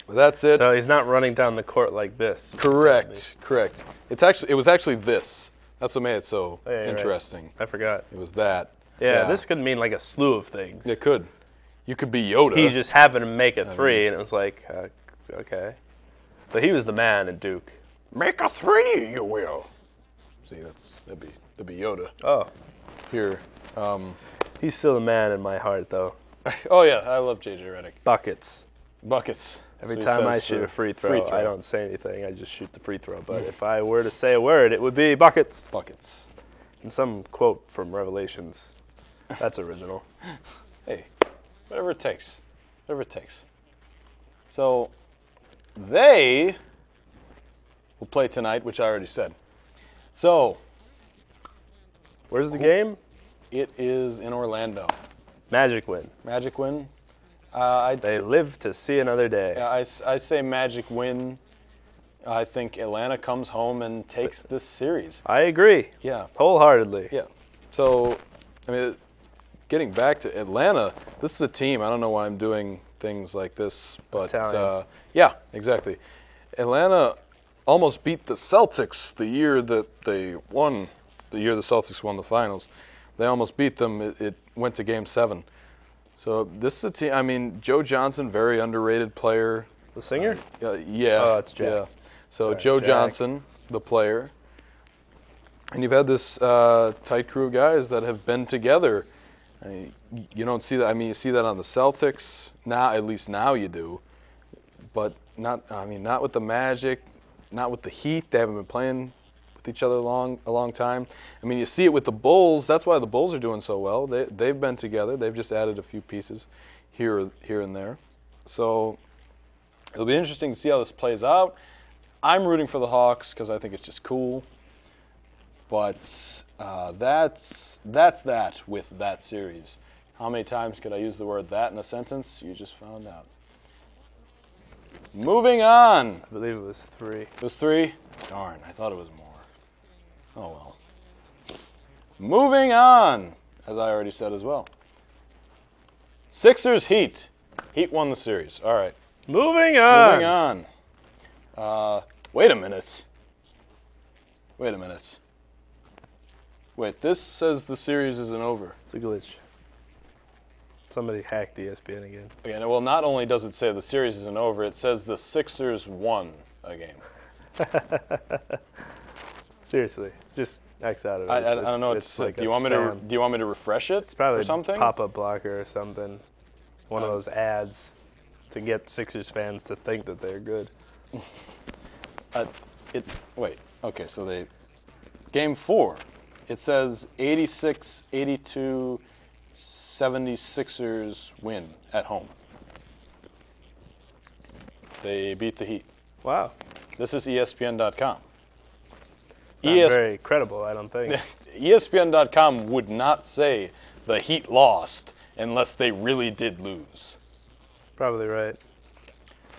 But that's it. So he's not running down the court like this. Correct. It was actually this. That's what made it so interesting. Right. I forgot. It was that. Yeah, this could mean like a slew of things. It could. You could be Yoda. He just happened to make a three, and it was like, okay. But he was the man at Duke. Make a three, you will. See, that'd be Yoda. Oh. Here. He's still the man in my heart, though. Oh, yeah, I love J.J. Redick. Buckets. Every time I shoot a free throw, I don't say anything. I just shoot the free throw. But if I were to say a word, it would be buckets. Buckets. And some quote from Revelations. That's original. Hey, whatever it takes. Whatever it takes. So, they will play tonight, which I already said. So, where's the game? It is in Orlando. Magic win. Magic win. They live to see another day. I say Magic win. I think Atlanta comes home and takes this series. I agree. Yeah. Wholeheartedly. Yeah. So, I mean, getting back to Atlanta, this is a team. I don't know why I'm doing things like this, but yeah, exactly. Atlanta almost beat the Celtics the year that they won. The year the Celtics won the finals, they almost beat them. It went to Game 7. So this is a team. I mean, Joe Johnson, very underrated player. The singer? Yeah. Oh, it's Jack. Yeah. So Sorry, Joe Jack. Johnson, the player, and you've had this tight crew of guys that have been together. I mean, you don't see that. I mean, you see that on the Celtics now. At least now you do, but not. I mean, not with the Magic, not with the Heat. They haven't been playing with each other a long time. I mean, you see it with the Bulls. That's why the Bulls are doing so well. They've been together. They've just added a few pieces here and there. So it'll be interesting to see how this plays out. I'm rooting for the Hawks because I think it's just cool. But that's that with that series. How many times could I use the word that in a sentence? You just found out. Moving on. I believe it was 3. It was 3? Darn, I thought it was more. Oh well. Moving on, as I already said as well. Sixers Heat. Heat won the series. All right. Moving on. Moving on. Wait a minute. Wait a minute. Wait, this says the series isn't over. It's a glitch. Somebody hacked ESPN again. Yeah, well, not only does it say the series isn't over, it says the Sixers won a game. Seriously, just X out of it. I don't know what to say. like Do you want me to refresh it? It's probably or something? a pop-up blocker or something. One of those ads to get Sixers fans to think that they're good. Wait. Okay, so game 4. It says 86-82 76ers win at home. They beat the Heat. Wow. This is ESPN.com. Not very credible, I don't think. ESPN.com would not say the Heat lost unless they really did lose. Probably right.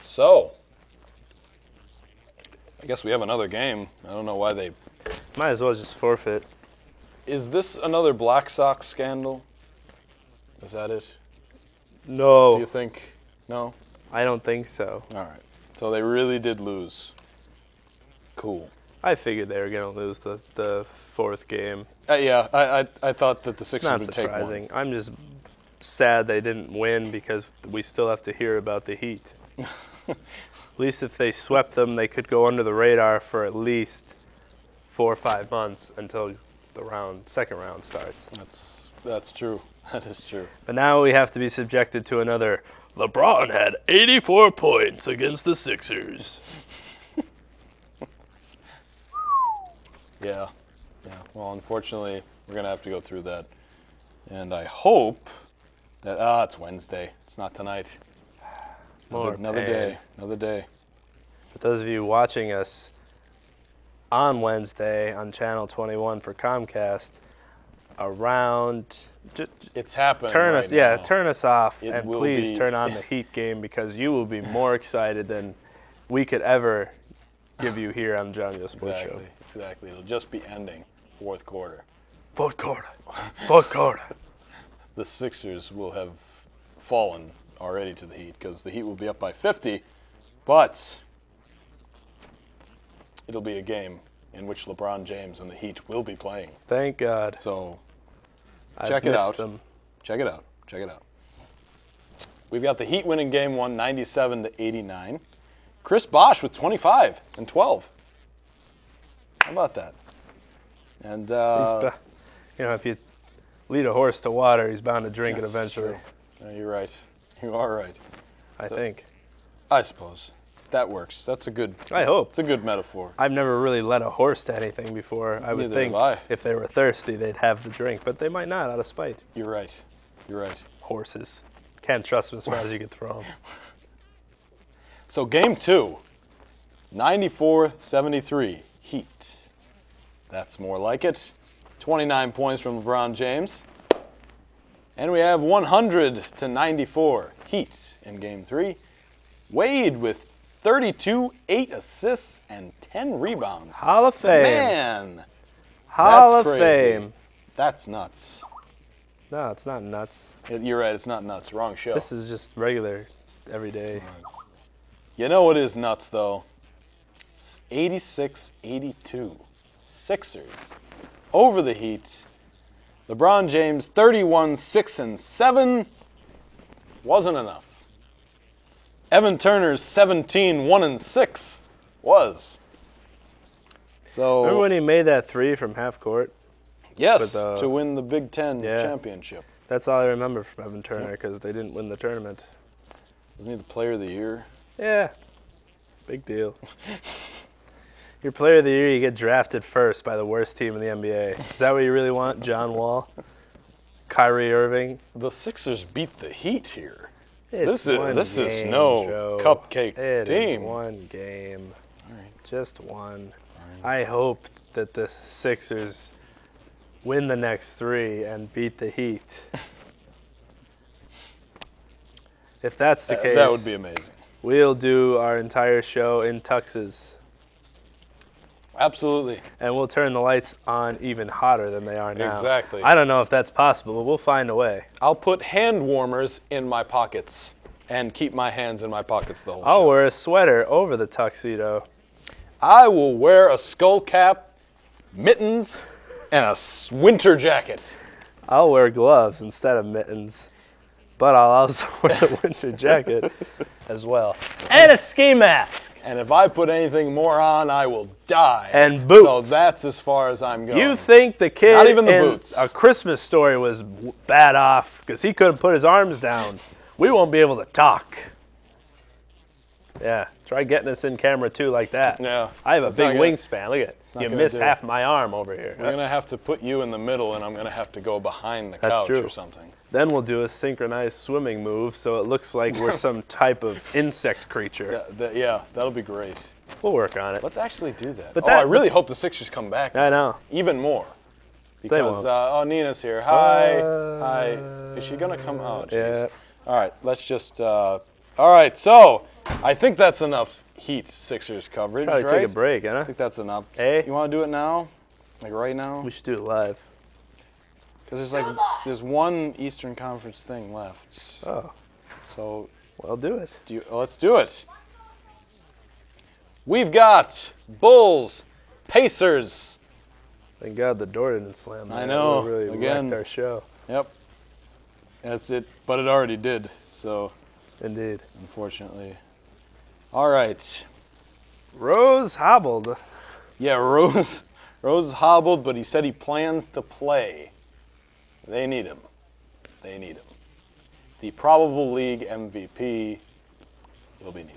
So, I guess we have another game. I don't know why they... Might as well just forfeit. Is this another Black Sox scandal? Is that it? No. Do you think? No? I don't think so. All right. So they really did lose. Cool. I figured they were going to lose the fourth game. Yeah, I thought that the Sixers Not would take surprising. one. I'm just sad they didn't win because we still have to hear about the Heat. At least if they swept them, they could go under the radar for at least 4 or 5 months until the second round starts. That's true. That is true. But now we have to be subjected to another. LeBron had 84 points against the Sixers. Yeah. Well, unfortunately, we're going to have to go through that. And I hope that, it's Wednesday. It's not tonight. Another day. For those of you watching us on Wednesday on Channel 21 for Comcast, it's happening. Turn now. us off, It and will please be- turn on the Heat game because you will be more excited than we could ever give you here on the John Yo Sports Show. Exactly. It'll just be ending fourth quarter. Fourth quarter. The Sixers will have fallen already to the Heat because the Heat will be up by 50, but it'll be a game in which LeBron James and the Heat will be playing. Thank God. So I've check it missed out. them. Check it out. We've got the Heat winning game 1, 97-89. Chris Bosh with 25 and 12. How about that? And if you lead a horse to water, he's bound to drink it eventually. True. You're right. You are right. I think. I suppose that works. That's a good. I hope. It's a good metaphor. I've never really led a horse to anything before. I would Neither think have I. if they were thirsty, they'd have the drink, but they might not out of spite. You're right. Horses. Can't trust them as far as you can throw them. So game 2, 94-73 Heat. That's more like it. 29 points from LeBron James. And we have 100-94 Heat in game 3. Wade with 32, 8 assists, and 10 rebounds. Hall of Fame. Man, Hall that's of crazy. Fame. That's nuts. No, it's not nuts. You're right, it's not nuts. Wrong show. This is just regular, everyday. You know what is nuts, though? 86-82. Sixers over the Heat. LeBron James, 31, 6, and 7. Wasn't enough. Evan Turner's 17, 1, and 6 was. So Remember when he made that 3 from half court? yes, with, to win the Big Ten yeah. championship. That's all I remember from Evan Turner because they didn't win the tournament. Wasn't he the player of the year? Yeah, big deal. Your player of the year, you get drafted first by the worst team in the NBA. Is that what you really want? John Wall? Kyrie Irving? The Sixers beat the Heat here. It's This one is game, no Joe. cupcake It team. is one game. All right. Just one. I hope that the Sixers win the next 3 and beat the Heat. If that's the case, That would be amazing. we'll do our entire show in tuxes. Absolutely. And we'll turn the lights on even hotter than they are now. Exactly. I don't know if that's possible, but we'll find a way. I'll put hand warmers in my pockets and keep my hands in my pockets the whole I'll show. wear a sweater over the tuxedo. I will wear a skull cap mittens, and a winter jacket. I'll wear gloves instead of mittens, but I'll also wear a winter jacket as well. And a ski mask. And if I put anything more on, I will die. And boots. So that's as far as I'm going. You think the kid Not even the in boots. A Christmas Story was bad off because he couldn't put his arms down. We won't be able to talk. Yeah, try getting us in camera too like that. Yeah. I have a It's big not gonna- wingspan. Look at it. not You gonna missed do it. half my arm over here. We're going to have to put you in the middle, and I'm going to have to go behind the That's couch true. or something. Then we'll do a synchronized swimming move so it looks like we're some type of insect creature. Yeah, that'll be great. We'll work on it. Let's actually do that. But I really hope the Sixers come back. I know. Even more. Because, won't. Nina's here. Hi. Hi. Is she going to come? Oh, jeez. Yeah. All right, let's just, all right, so I think that's enough Heat Sixers coverage, Probably right? take a break, I huh? think that's enough. Hey? You want to do it now? Like right now? We should do it live. Because there's one Eastern Conference thing left. Oh, So well, do it. let's do it. We've got Bulls, Pacers. Thank God the door didn't slam. I That know, would've really again. wrecked our show. Yep. That's it, but it already did, so Indeed. unfortunately. All right. Rose hobbled. Yeah, Rose is hobbled, but he said he plans to play. They need him. They need him. The probable league MVP will be needed.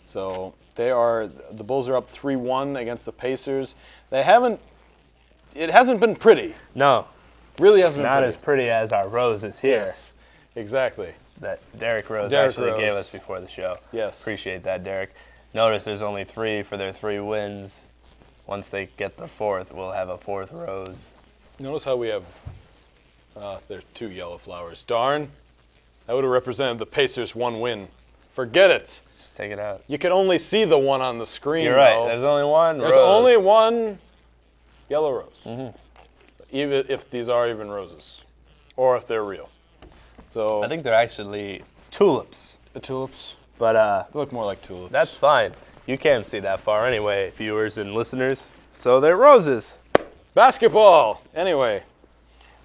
So the Bulls are up 3-1 against the Pacers. It hasn't been pretty. No, Really hasn't been not pretty. as pretty as our Rose is here. Yes, exactly. That Derek Rose Derek actually gave Rose. us before the show. Yes. Appreciate that, Derek. Notice there's only 3 for their 3 wins. Once they get the 4th, we'll have a 4th Rose. Notice how we have there's 2 yellow flowers. Darn, that would have represented the Pacers' 1 win. Forget it. Just take it out. You can only see the one on the screen. You're right. though. There's only one There's rose. only one yellow rose. Mm-hmm. Even if these are even roses, or if they're real. So I think they're actually tulips. the tulips But they look more like tulips. that's fine. You can't see that far anyway, viewers and listeners. So they're roses. basketball. Anyway,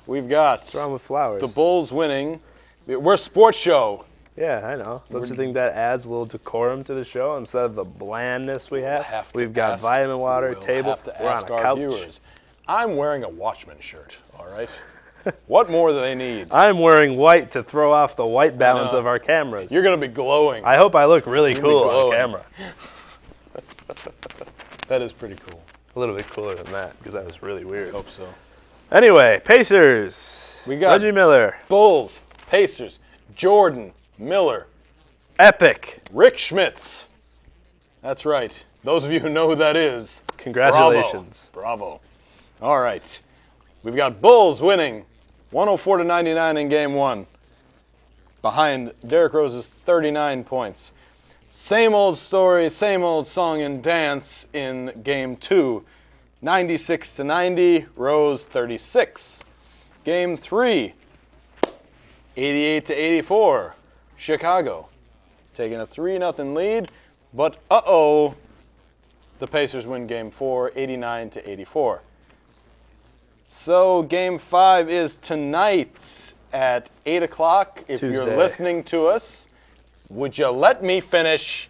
we've got What's wrong with flowers? the Bulls winning. We're a sports show. Yeah, I know. Don't you think that adds a little decorum to the show instead of the blandness we have? We've got vitamin water, we'll table. Have to We're ask on a our couch. viewers. I'm wearing a Watchman shirt. All right. What more do they need? I'm wearing white to throw off the white balance know. of our cameras. You're gonna be glowing. I hope I look really be cool on glowing. camera. That is pretty cool. A little bit cooler than that because that was really I weird. hope so. Anyway, Pacers. We got Reggie Miller. Bulls, Pacers, Jordan, Miller, Epic. Rick Schmitz. That's right. Those of you who know who that is, Congratulations. Bravo. All right. We've got Bulls winning 104-99 in Game 1 behind Derrick Rose's 39 points. Same old story, same old song and dance in Game 2. 96-90, Rose 36. Game 3, 88-84, Chicago. Taking a 3-0 lead, but the Pacers win Game 4, 89-84. So Game 5 is tonight at 8 o'clock. If you're Tuesday. listening to us, would you let me finish?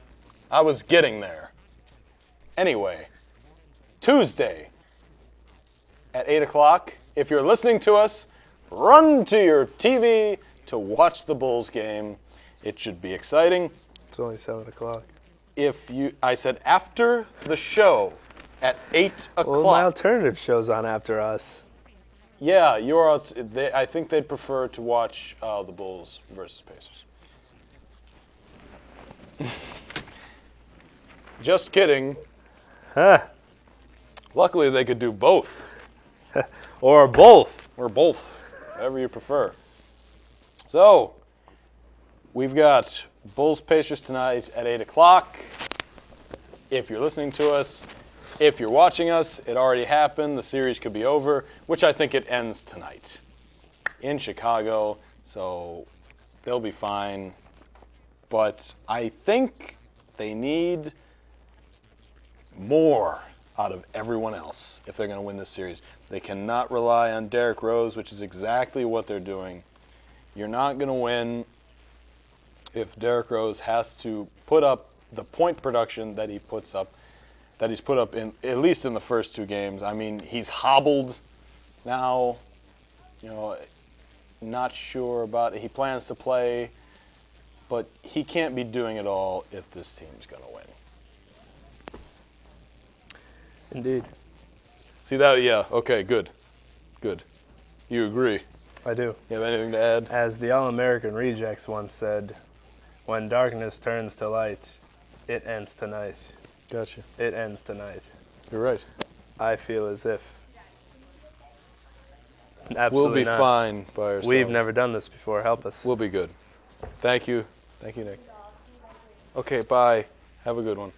I was getting there. Anyway, Tuesday at 8 o'clock. If you're listening to us, run to your TV to watch the Bulls game. It should be exciting. It's only 7 o'clock. I said after the show at 8 o'clock. Well, my alternative show's on after us. Yeah, I think they'd prefer to watch the Bulls versus Pacers. Just kidding. Huh. Luckily, they could do both. Or both. Or both, whatever you prefer. So, we've got Bulls Pacers tonight at 8 o'clock. If you're listening to us, if you're watching us, it already happened. The series could be over, which I think it ends tonight in Chicago. So, they'll be fine. But I think they need more out of everyone else if they're going to win this series. They cannot rely on Derrick Rose, which is exactly what they're doing. You're not going to win if Derrick Rose has to put up the point production that he's put up in at least in the first two games. I mean, he's hobbled now. You know, not sure about it. He plans to play, but he can't be doing it all if this team's going to win. Indeed. See that? Yeah. Okay. Good. Good. You agree? I do. You have anything to add? As the All-American Rejects once said, when darkness turns to light, it ends tonight. Gotcha. It ends tonight. You're right. I feel as if. We'll Absolutely be not. fine by ourselves. We've never done this before. Help us. We'll be good. Thank you. Thank you, Nick. Okay, bye. Have a good one.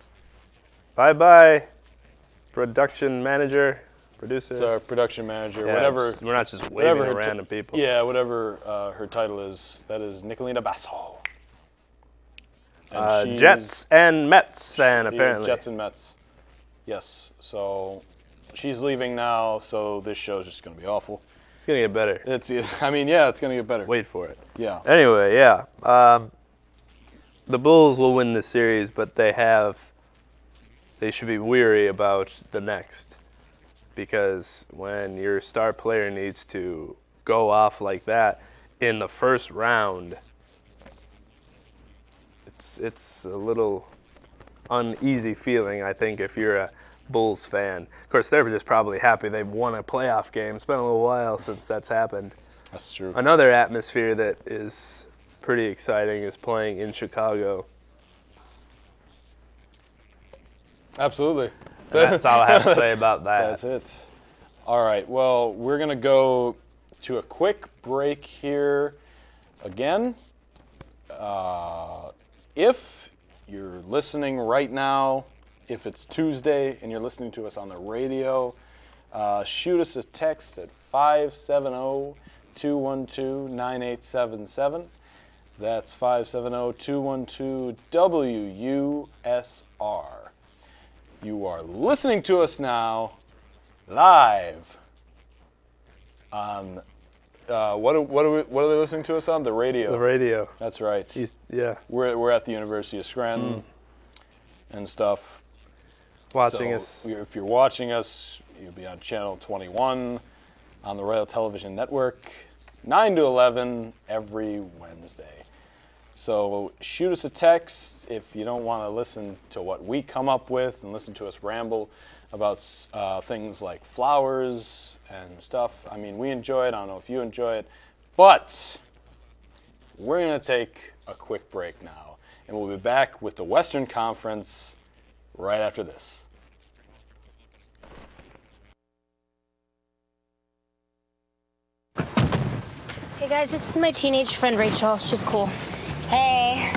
Bye-bye, production manager, producer. It's our production manager, Yeah, whatever. We're not just whatever waving her at ti- random people. Yeah, whatever her title is. That is Nicolina Basso. And she's- Jets and Mets fan, Yeah, apparently. Jets and Mets. Yes. So she's leaving now, so this show's just going to be awful. It's going to get better. I mean, yeah, it's going to get better. Wait for it. Yeah. Anyway, yeah. The Bulls will win this series, but they should be weary about the next. Because when your star player needs to go off like that in the first round, it's a little uneasy feeling, I think, if you're a Bulls fan. Of course, they're just probably happy they've won a playoff game. It's been a little while since that's happened. That's true. Another atmosphere that is pretty exciting is playing in Chicago. Absolutely. And that's all I have to say about that. That's it. All right. Well, we're going to go to a quick break here again. If you're listening right now, if it's Tuesday and you're listening to us on the radio, shoot us a text at 570-212-9877. That's 570-212-WUSR. You are listening to us now, live on, what are they listening to us on? The radio. The radio. That's right. Yeah. We're at the University of Scranton and stuff. Watching So us. if you're watching us, you'll be on channel 21 on the Rail Television Network, 9 to 11 every Wednesday. So shoot us a text if you don't want to listen to what we come up with and listen to us ramble about things like flowers and stuff. I mean, we enjoy it. I don't know if you enjoy it. But we're going to take a quick break now, and we'll be back with the Western Conference right after this. Hey guys, this is my teenage friend Rachel. She's cool. Hey.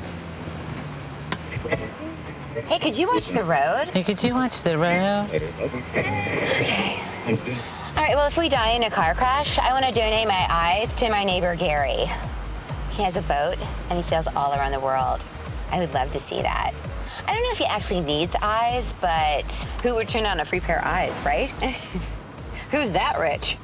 Hey, could you watch the road? Hey, could you watch the road? Okay. All right, well, if we die in a car crash, I want to donate my eyes to my neighbor Gary. He has a boat, and he sails all around the world. I would love to see that. I don't know if he actually needs eyes, but who would turn on a free pair of eyes, right? Who's that rich?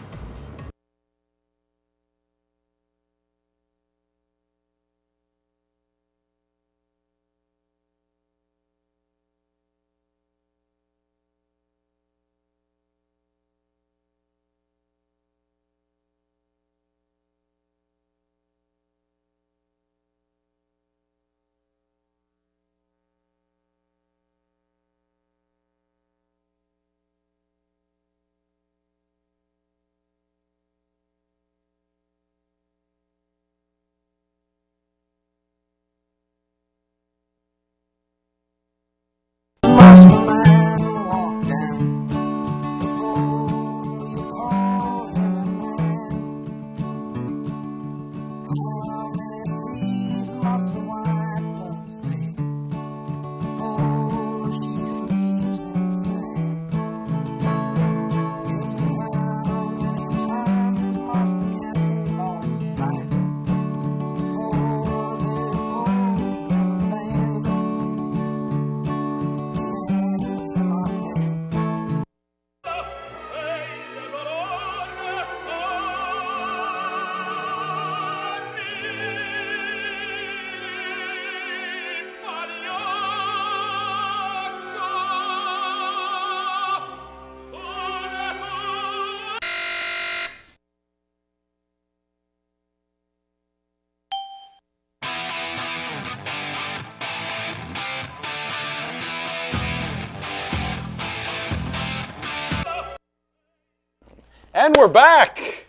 And we're back.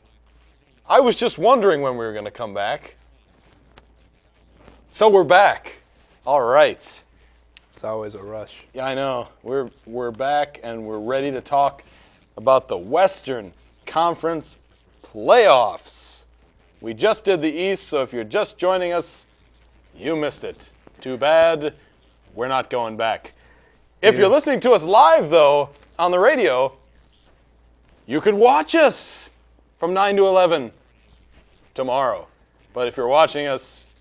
I was just wondering when we were going to come back. So we're back. All right. It's always a rush. Yeah, I know. We're back and we're ready to talk about the Western Conference playoffs. We just did the East, so if you're just joining us, you missed it. Too bad. We're not going back. If you're listening to us live, though, on the radio, you could watch us from 9 to 11 tomorrow. But if you're watching us,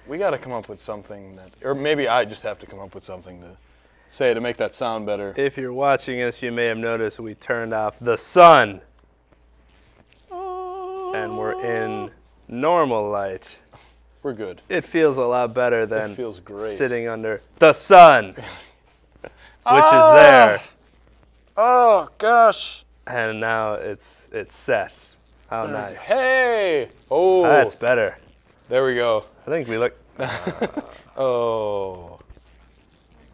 we got to come up with something or maybe I just have to come up with something to say to make that sound better. If you're watching us, you may have noticed we turned off the sun. And we're in normal light. We're good. It feels a lot better than It feels great. sitting under the sun, which is there. Oh, gosh. And now it's set. How nice. Hey! Oh. That's better. There we go. I think we look. Oh.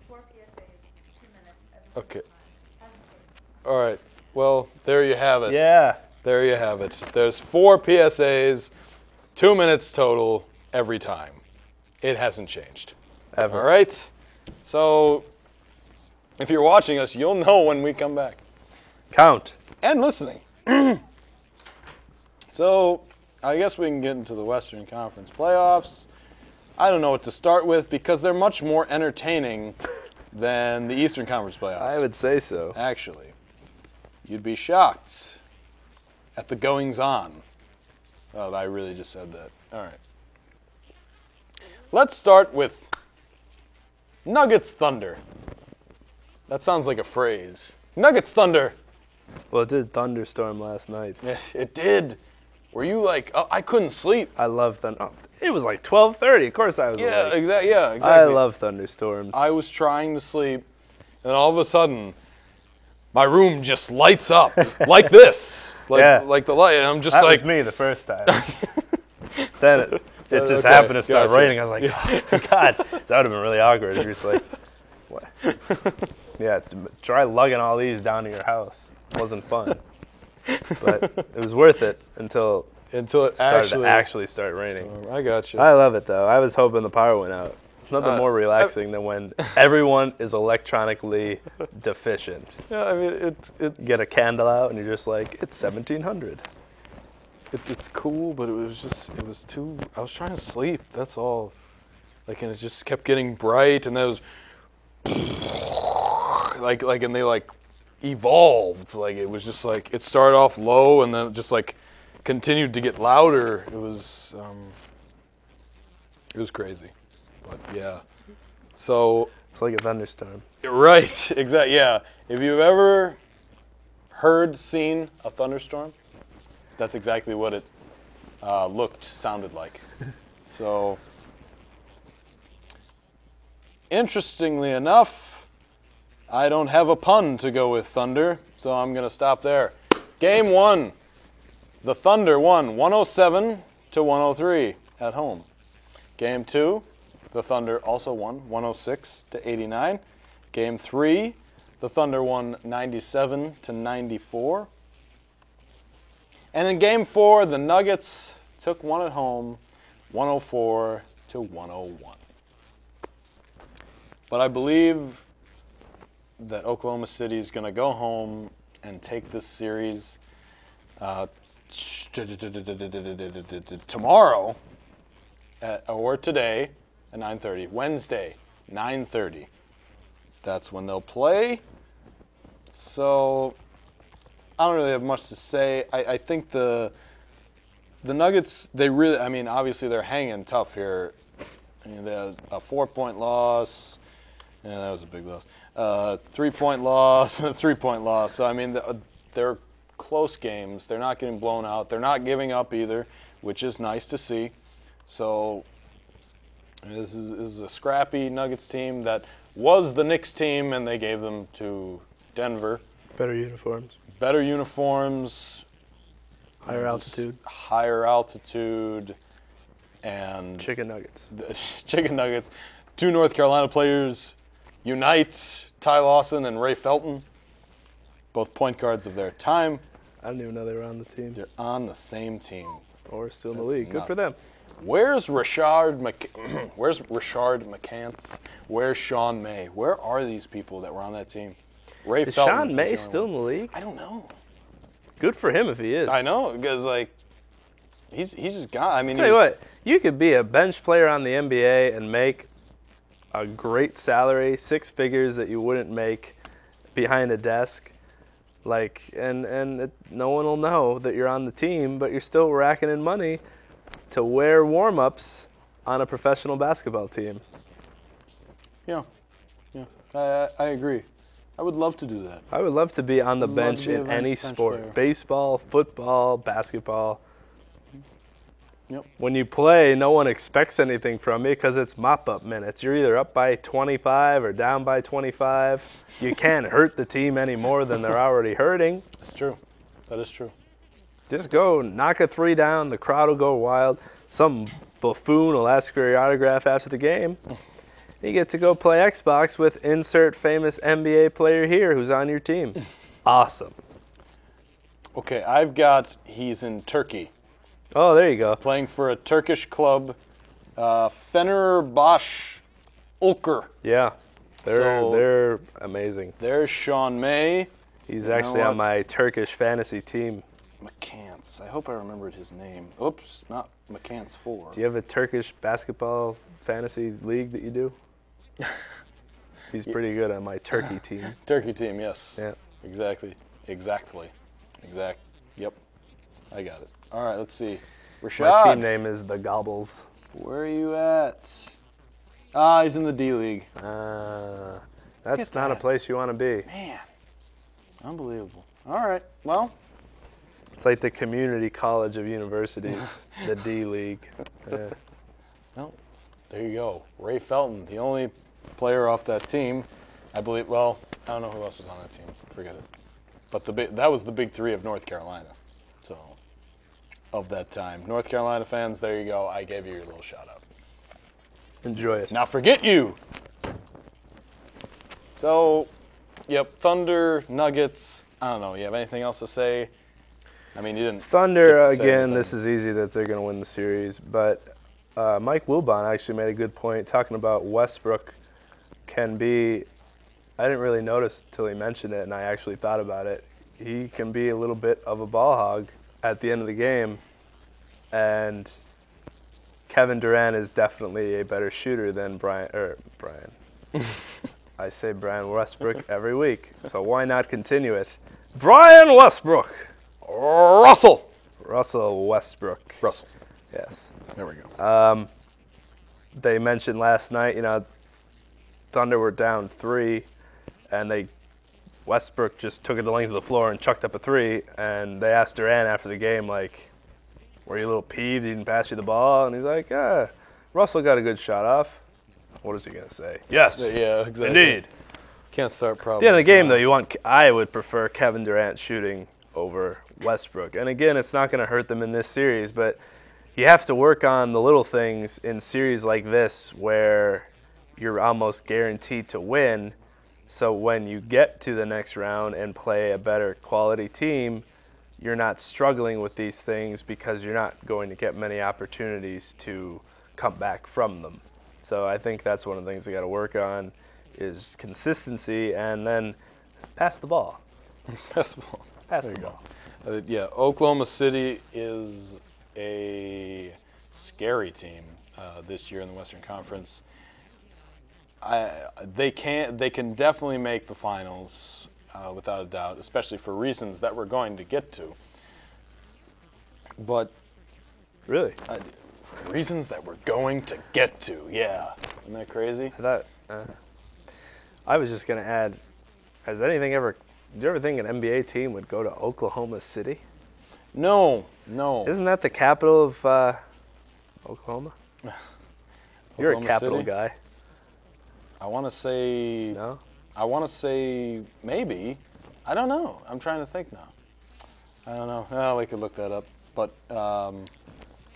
4 PSAs, 2 minutes. Okay. All right. Well, there you have it. Yeah. There you have it. There's 4 PSAs, 2 minutes total every time. It hasn't changed. Ever. All right? So if you're watching us, you'll know when we come back. Count. And listening. So I guess we can get into the Western Conference playoffs. I don't know what to start with because they're much more entertaining than the Eastern Conference playoffs. I would say so. Actually, you'd be shocked at the goings-on. Oh, I really just said that. All right. Let's start with Nuggets Thunder. That sounds like a phrase. Nuggets Thunder. Well, it did thunderstorm last night. It did. Were you like, oh, I couldn't sleep? I love thunder. Oh, it was like 12:30. Of course I was Yeah, awake. exactly. Yeah, exactly. I love thunderstorms. I was trying to sleep, and all of a sudden, my room just lights up like this, like the light. And I'm just that like, was me the first time. Then it just Okay, happened to start gotcha. raining. I was like, oh, God, that would have been really awkward if you're just like, what? Yeah, try lugging all these down to your house. It wasn't fun. But it was worth it until it started to actually start raining. I got you. I love it, though. I was hoping the power went out. It's nothing more relaxing than when everyone is electronically deficient. Yeah, I mean, Get a candle out, and you're just like, it's 1700. it's cool, but it was too. I was trying to sleep. That's all. Like, and it just kept getting bright, and there was and they like evolved. Like it was just like it started off low, and then it just like continued to get louder. It was crazy, but yeah. So It's like a thunderstorm. right, exactly. Yeah. If you've ever seen a thunderstorm, that's exactly what it sounded like. So, interestingly enough, I don't have a pun to go with thunder, so I'm going to stop there. Game 1, the Thunder won 107-103 at home. Game 2, the Thunder also won 106-89. Game 3, the Thunder won 97-94. And in Game 4, the Nuggets took one at home, 104-101. But I believe that Oklahoma City is going to go home and take this series tomorrow or today at 9:30. Wednesday, 9:30. That's when they'll play. So I don't really have much to say. I think the Nuggets, they really, I mean, obviously they're hanging tough here. I mean, they had a 4-point loss. Yeah, that was a big loss. 3-point loss and a 3-point loss. So, I mean, they're close games. They're not getting blown out. They're not giving up either, which is nice to see. So, this is a scrappy Nuggets team that was the Knicks team, and they gave them to Denver. Better uniforms. Better uniforms. Higher altitude. Higher altitude. And Chicken nuggets. Chicken nuggets. 2 North Carolina players unite, Ty Lawson and Ray Felton. both point guards of their time. I didn't even know they were on the team. They're on the same team. Or still in the That's league. Good for nuts. them. Where's Where's Richard McCants? Where's Sean May? Where are these people that were on that team? Ray Is Felton. Sean is May the only still in one. the league? I don't know. Good for him if he is. I know, because, like, he's just got, I mean, Tell you what, you could be a bench player on the NBA and make a great salary, 6 figures that you wouldn't make behind a desk. Like, no one will know that you're on the team, but you're still racking in money to wear warm-ups on a professional basketball team. Yeah. I agree. I would love to do that. I would love to be on the Would love bench to be a in any bench sport. player. Baseball, football, basketball. Yep. When you play, no one expects anything from you because it's mop-up minutes. You're either up by 25 or down by 25. You can't hurt the team any more than they're already hurting. That's true. That is true. Just go knock a 3 down. The crowd will go wild. Some buffoon will ask for your autograph after the game. You get to go play Xbox with insert famous NBA player here who's on your team. Awesome. Okay, he's in Turkey, Oh, there you go. playing for a Turkish club, Fenerbahçe Ulker. Yeah, So- they're amazing. There's Sean May. He's You know actually what? on my Turkish fantasy team. McCants. I hope I remembered his name. Oops, not McCants 4. Do you have a Turkish basketball fantasy league that you do? He's pretty good on my Turkey team. Turkey team, yes. Yeah. Exactly. Yep. I got it. All right, let's see. My Rashad, team name is the Gobbles. where are you at? He's in the D League. That's at not a that. place you want to be. Man, unbelievable. All right, well, It's like the community college of universities, the D League. Yeah. well, there you go. Ray Felton, the only player off that team, I believe. Well, I don't know who else was on that team. Forget it. But that was the big 3 of North Carolina. So, of that time, North Carolina fans, there you go. I gave you your little shout out. Enjoy it. Now forget you. So, yep, Thunder, Nuggets. I don't know. You have anything else to say? I mean, you didn't. Thunder, didn't say again, anything. this is easy that they're going to win the series. But Mike Wilbon actually made a good point talking about Westbrook can be, I didn't really notice until he mentioned it, and I actually thought about it. He can be a little bit of a ball hog at the end of the game. And Kevin Durant is definitely a better shooter than Brian. I say Brian Westbrook every week, so why not continue it? Brian Westbrook. Russell. Russell Westbrook. Russell. Yes. There we go. They mentioned last night, Thunder were down 3, and Westbrook just took it the length of the floor and chucked up a 3, and they asked Durant after the game, like, were you a little peeved he didn't pass you the ball? And he's like, Russell got a good shot off. What is he going to say? Yes. Yeah, exactly. Indeed. Can't start problems. At the end of the game, though, I would prefer Kevin Durant shooting over Westbrook. And again, it's not going to hurt them in this series, but you have to work on the little things in series like this where you're almost guaranteed to win. So when you get to the next round and play a better quality team, you're not struggling with these things because you're not going to get many opportunities to come back from them. So I think that's one of the things they got to work on is consistency and then pass the ball. Pass the ball. Pass There the you ball. go. Yeah, Oklahoma City is a scary team this year in the Western Conference. They can definitely make the finals without a doubt, especially for reasons that we're going to get to. But Really? for reasons that we're going to get to, yeah, isn't that crazy? I was just going to add, do you ever think an NBA team would go to Oklahoma City? No. Isn't that the capital of Oklahoma? You're a Oklahoma capital City? guy. I want to say. No? I want to say maybe. I don't know. I'm trying to think now. I don't know. Oh, we could look that up. But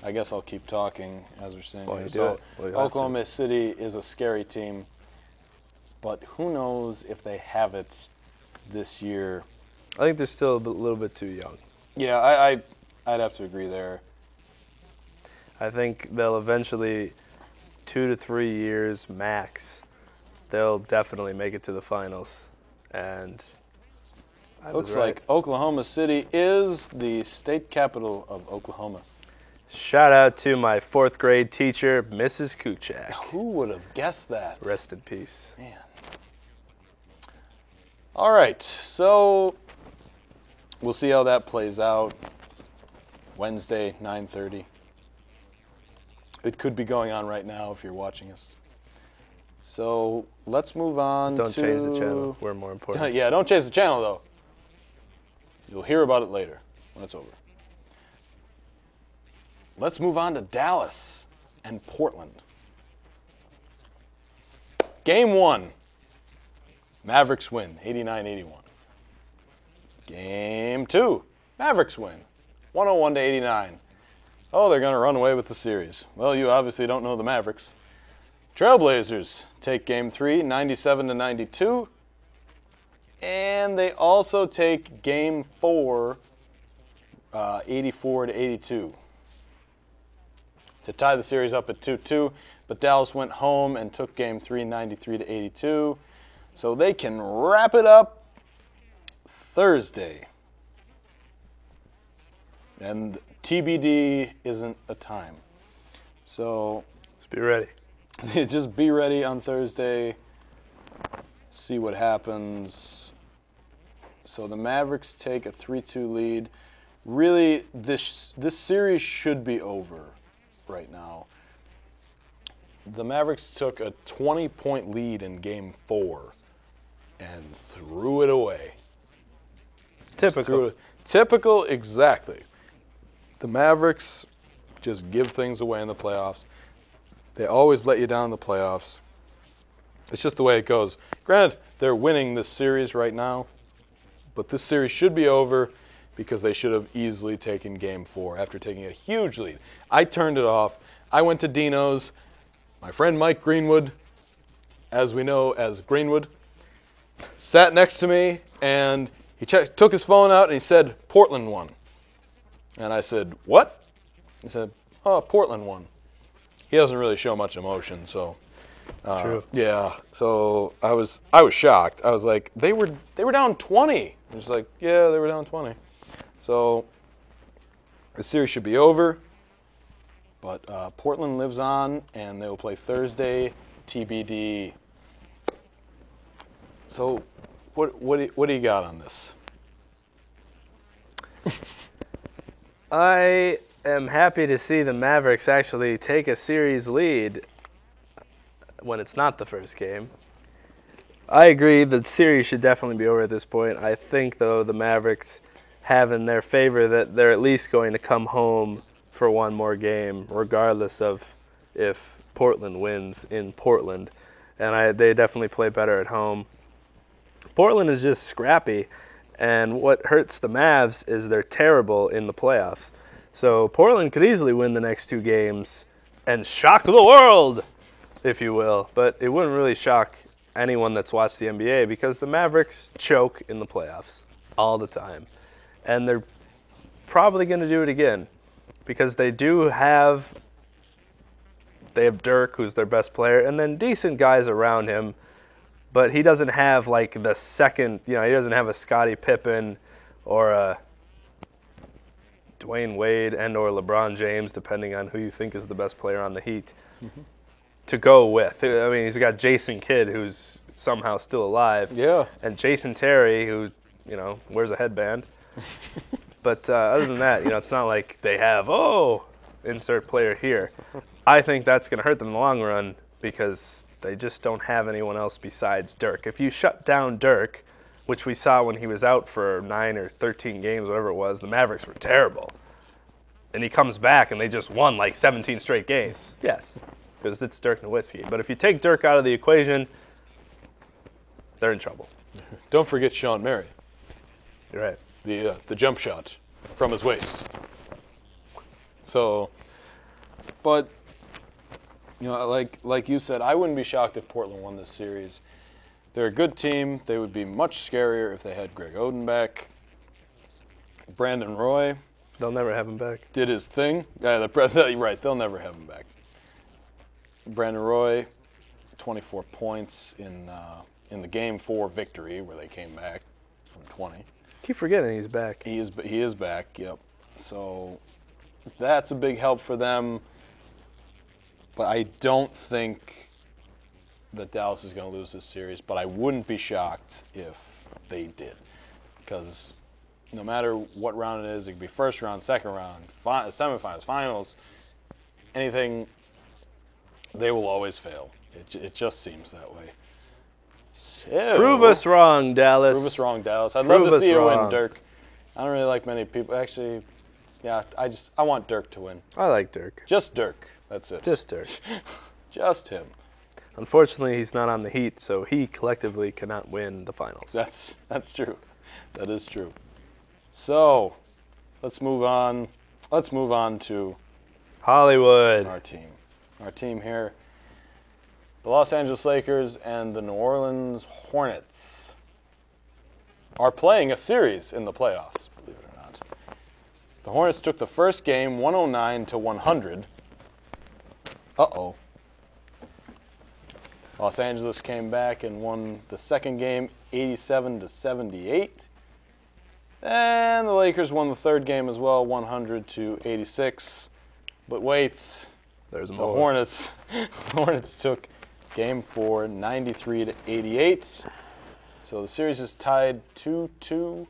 I guess I'll keep talking as we're saying Well, here. you do So it. Well, you have to. Oklahoma City is a scary team, but who knows if they have it this year I think they're still a little bit too young. Yeah, I'd have to agree there. I think they'll eventually, 2 to 3 years max, they'll definitely make it to the finals. And I was Looks right. like Oklahoma City is the state capital of Oklahoma. Shout out to my 4th grade teacher, Mrs. Kuchak. Who would have guessed that? Rest in peace. Man. All right, so we'll see how that plays out. Wednesday, 9:30. It could be going on right now if you're watching us. So let's move on Don't to... change the channel. We're more important. Yeah, don't change the channel, though. You'll hear about it later when it's over. Let's move on to Dallas and Portland. Game 1. Mavericks win, 89-81. Game 2. Mavericks win, 101-89. Oh, they're going to run away with the series. Well, you obviously don't know the Mavericks. Trailblazers take Game 3, 97-92. And they also take Game 4, 84-82. To tie the series up at 2-2, but Dallas went home and took Game 3, 93-82. So they can wrap it up Thursday. And TBD isn't a time. So Just be ready. just be ready on Thursday. See what happens. So the Mavericks take a 3-2 lead. Really, this series should be over right now. The Mavericks took a 20-point lead in Game 4 and threw it away. Typical. Typical, exactly. The Mavericks just give things away in the playoffs. They always let you down in the playoffs. It's just the way it goes. Granted, they're winning this series right now, but this series should be over because they should have easily taken Game 4 after taking a huge lead. I turned it off. I went to Dino's. My friend Mike Greenwood, as we know as Greenwood, sat next to me, and he took his phone out and he said, Portland won. And I said, what? He said, oh, Portland won. He doesn't really show much emotion, so. True. Yeah, so I was shocked. I was like, they were down 20. I was like, yeah, they were down 20. So the series should be over, but Portland lives on, and they will play Thursday, TBD. So what do you got on this? I am happy to see the Mavericks actually take a series lead when it's not the first game. I agree the series should definitely be over at this point. I think, though, the Mavericks have in their favor that they're at least going to come home for one more game, regardless of if Portland wins in Portland. And they definitely play better at home. Portland is just scrappy, and what hurts the Mavs is they're terrible in the playoffs. So Portland could easily win the next 2 games and shock the world, if you will. But it wouldn't really shock anyone that's watched the NBA because the Mavericks choke in the playoffs all the time. And they're probably going to do it again because they have Dirk, who's their best player, and then decent guys around him. But he doesn't have like the second, he doesn't have a Scottie Pippen or a Dwayne Wade and or LeBron James, depending on who you think is the best player on the Heat, to go with. I mean, he's got Jason Kidd, who's somehow still alive. Yeah. And Jason Terry, who, wears a headband. But other than that, it's not like they have, insert player here. I think that's going to hurt them in the long run because they just don't have anyone else besides Dirk. If you shut down Dirk, which we saw when he was out for 9 or 13 games, whatever it was, the Mavericks were terrible. And he comes back and they just won like 17 straight games. Yes, because it's Dirk Nowitzki. But if you take Dirk out of the equation, they're in trouble. Don't forget Sean Murray, You're right. the jump shot from his waist. So, but like you said, I wouldn't be shocked if Portland won this series. They're a good team. They would be much scarier if they had Greg Oden back. Brandon Roy They'll never have him back. did his thing. You're right, they'll never have him back. Brandon Roy, 24 points in the Game 4 victory where they came back from 20. Keep forgetting he's back. He is back, yep. So that's a big help for them. But I don't think that Dallas is going to lose this series, but I wouldn't be shocked if they did. Because no matter what round it is, it could be first round, second round, semifinals, finals, anything, they will always fail. It just seems that way. So, Prove us wrong, Dallas. Prove us wrong, Dallas. I'd Prove love to us see you win, wrong. Dirk. I don't really like many people. Actually, yeah, I want Dirk to win. I like Dirk. Just Dirk. That's it. Just Dirk. Just him. Unfortunately, he's not on the Heat, so he collectively cannot win the finals. That's true. That is true. So, let's move on. Let's move on to Hollywood. our team. Our team here. The Los Angeles Lakers and the New Orleans Hornets are playing a series in the playoffs, believe it or not. The Hornets took the first game 109-100. Uh-oh. Los Angeles came back and won the second game 87-78. And the Lakers won the third game as well, 100-86. But wait, There's the more. Hornets took Game 4, 93-88. So the series is tied 2-2,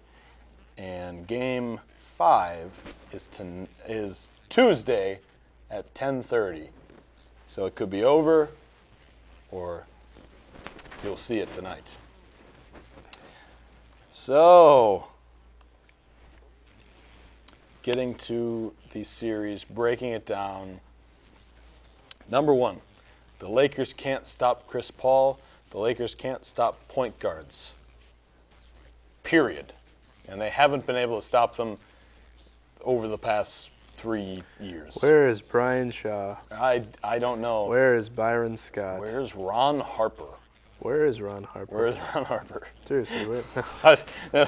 and Game 5 is Tuesday at 10:30. So it could be over, or you'll see it tonight. So, getting to the series, breaking it down. Number one, the Lakers can't stop Chris Paul. The Lakers can't stop point guards. Period. And they haven't been able to stop them over the past 3 years. Where is Brian Shaw? I don't know. Where is Byron Scott? Where's Ron Harper? Where is Ron Harper? Where's Ron Harper? Seriously, where?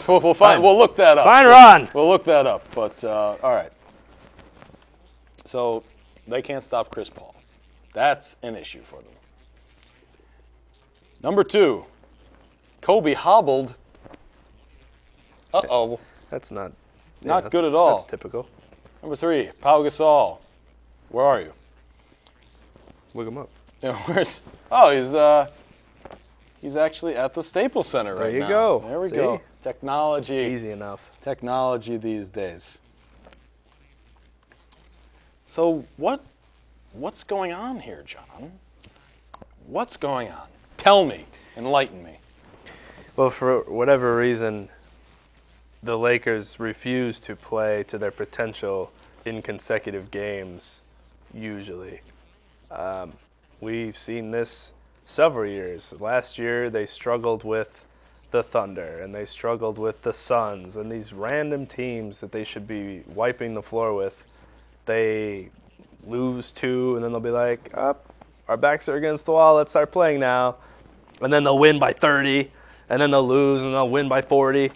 We'll find. We'll look that up. Find Ron! We'll look that up. But all right. So they can't stop Chris Paul. That's an issue for them. Number two, Kobe hobbled. Uh-oh. That's not... Not good at all. That's typical. Number three, Pau Gasol. Where are you? Look him up. Yeah, where's? Oh, he's actually at the Staples Center right now. There you go. There we See? go. Technology. Easy enough. Technology these days. So what's going on here, John? What's going on? Tell me. Enlighten me. Well, for whatever reason, the Lakers refuse to play to their potential in consecutive games, usually. We've seen this several years. Last year, they struggled with the Thunder, and they struggled with the Suns, and these random teams that they should be wiping the floor with. They lose two, and then they'll be like, our backs are against the wall, let's start playing now. And then they'll win by 30, and then they'll lose, and they'll win by 40.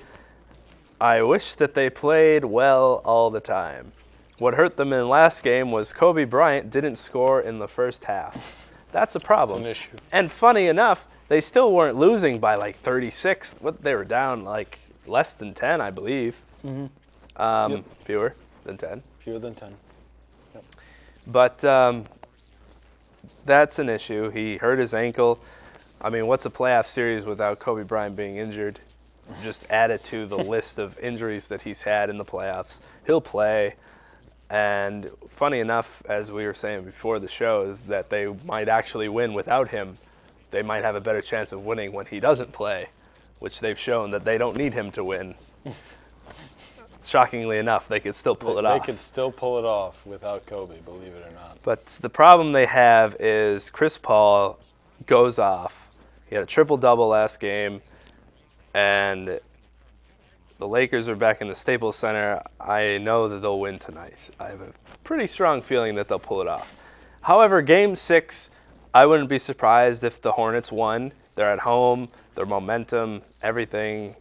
I wish that they played well all the time. What hurt them in the last game was Kobe Bryant didn't score in the first half. That's a problem. That's an issue. And funny enough, they still weren't losing by like 36. They were down like less than 10, I believe. Yep. Fewer than 10. Fewer than 10. Yep. But that's an issue. He hurt his ankle. I mean, what's a playoff series without Kobe Bryant being injured? Just add it to the list of injuries that he's had in the playoffs. He'll play. And funny enough, as we were saying before the show, is that they might actually win without him. They might have a better chance of winning when he doesn't play, which they've shown that they don't need him to win. Shockingly enough, they could still pull it off. They could still pull it off without Kobe, believe it or not. But the problem they have is Chris Paul goes off. He had a triple-double last game, and the Lakers are back in the Staples Center. I know that they'll win tonight. I have a pretty strong feeling that they'll pull it off. However, Game 6, I wouldn't be surprised if the Hornets won. They're at home, their momentum, everything.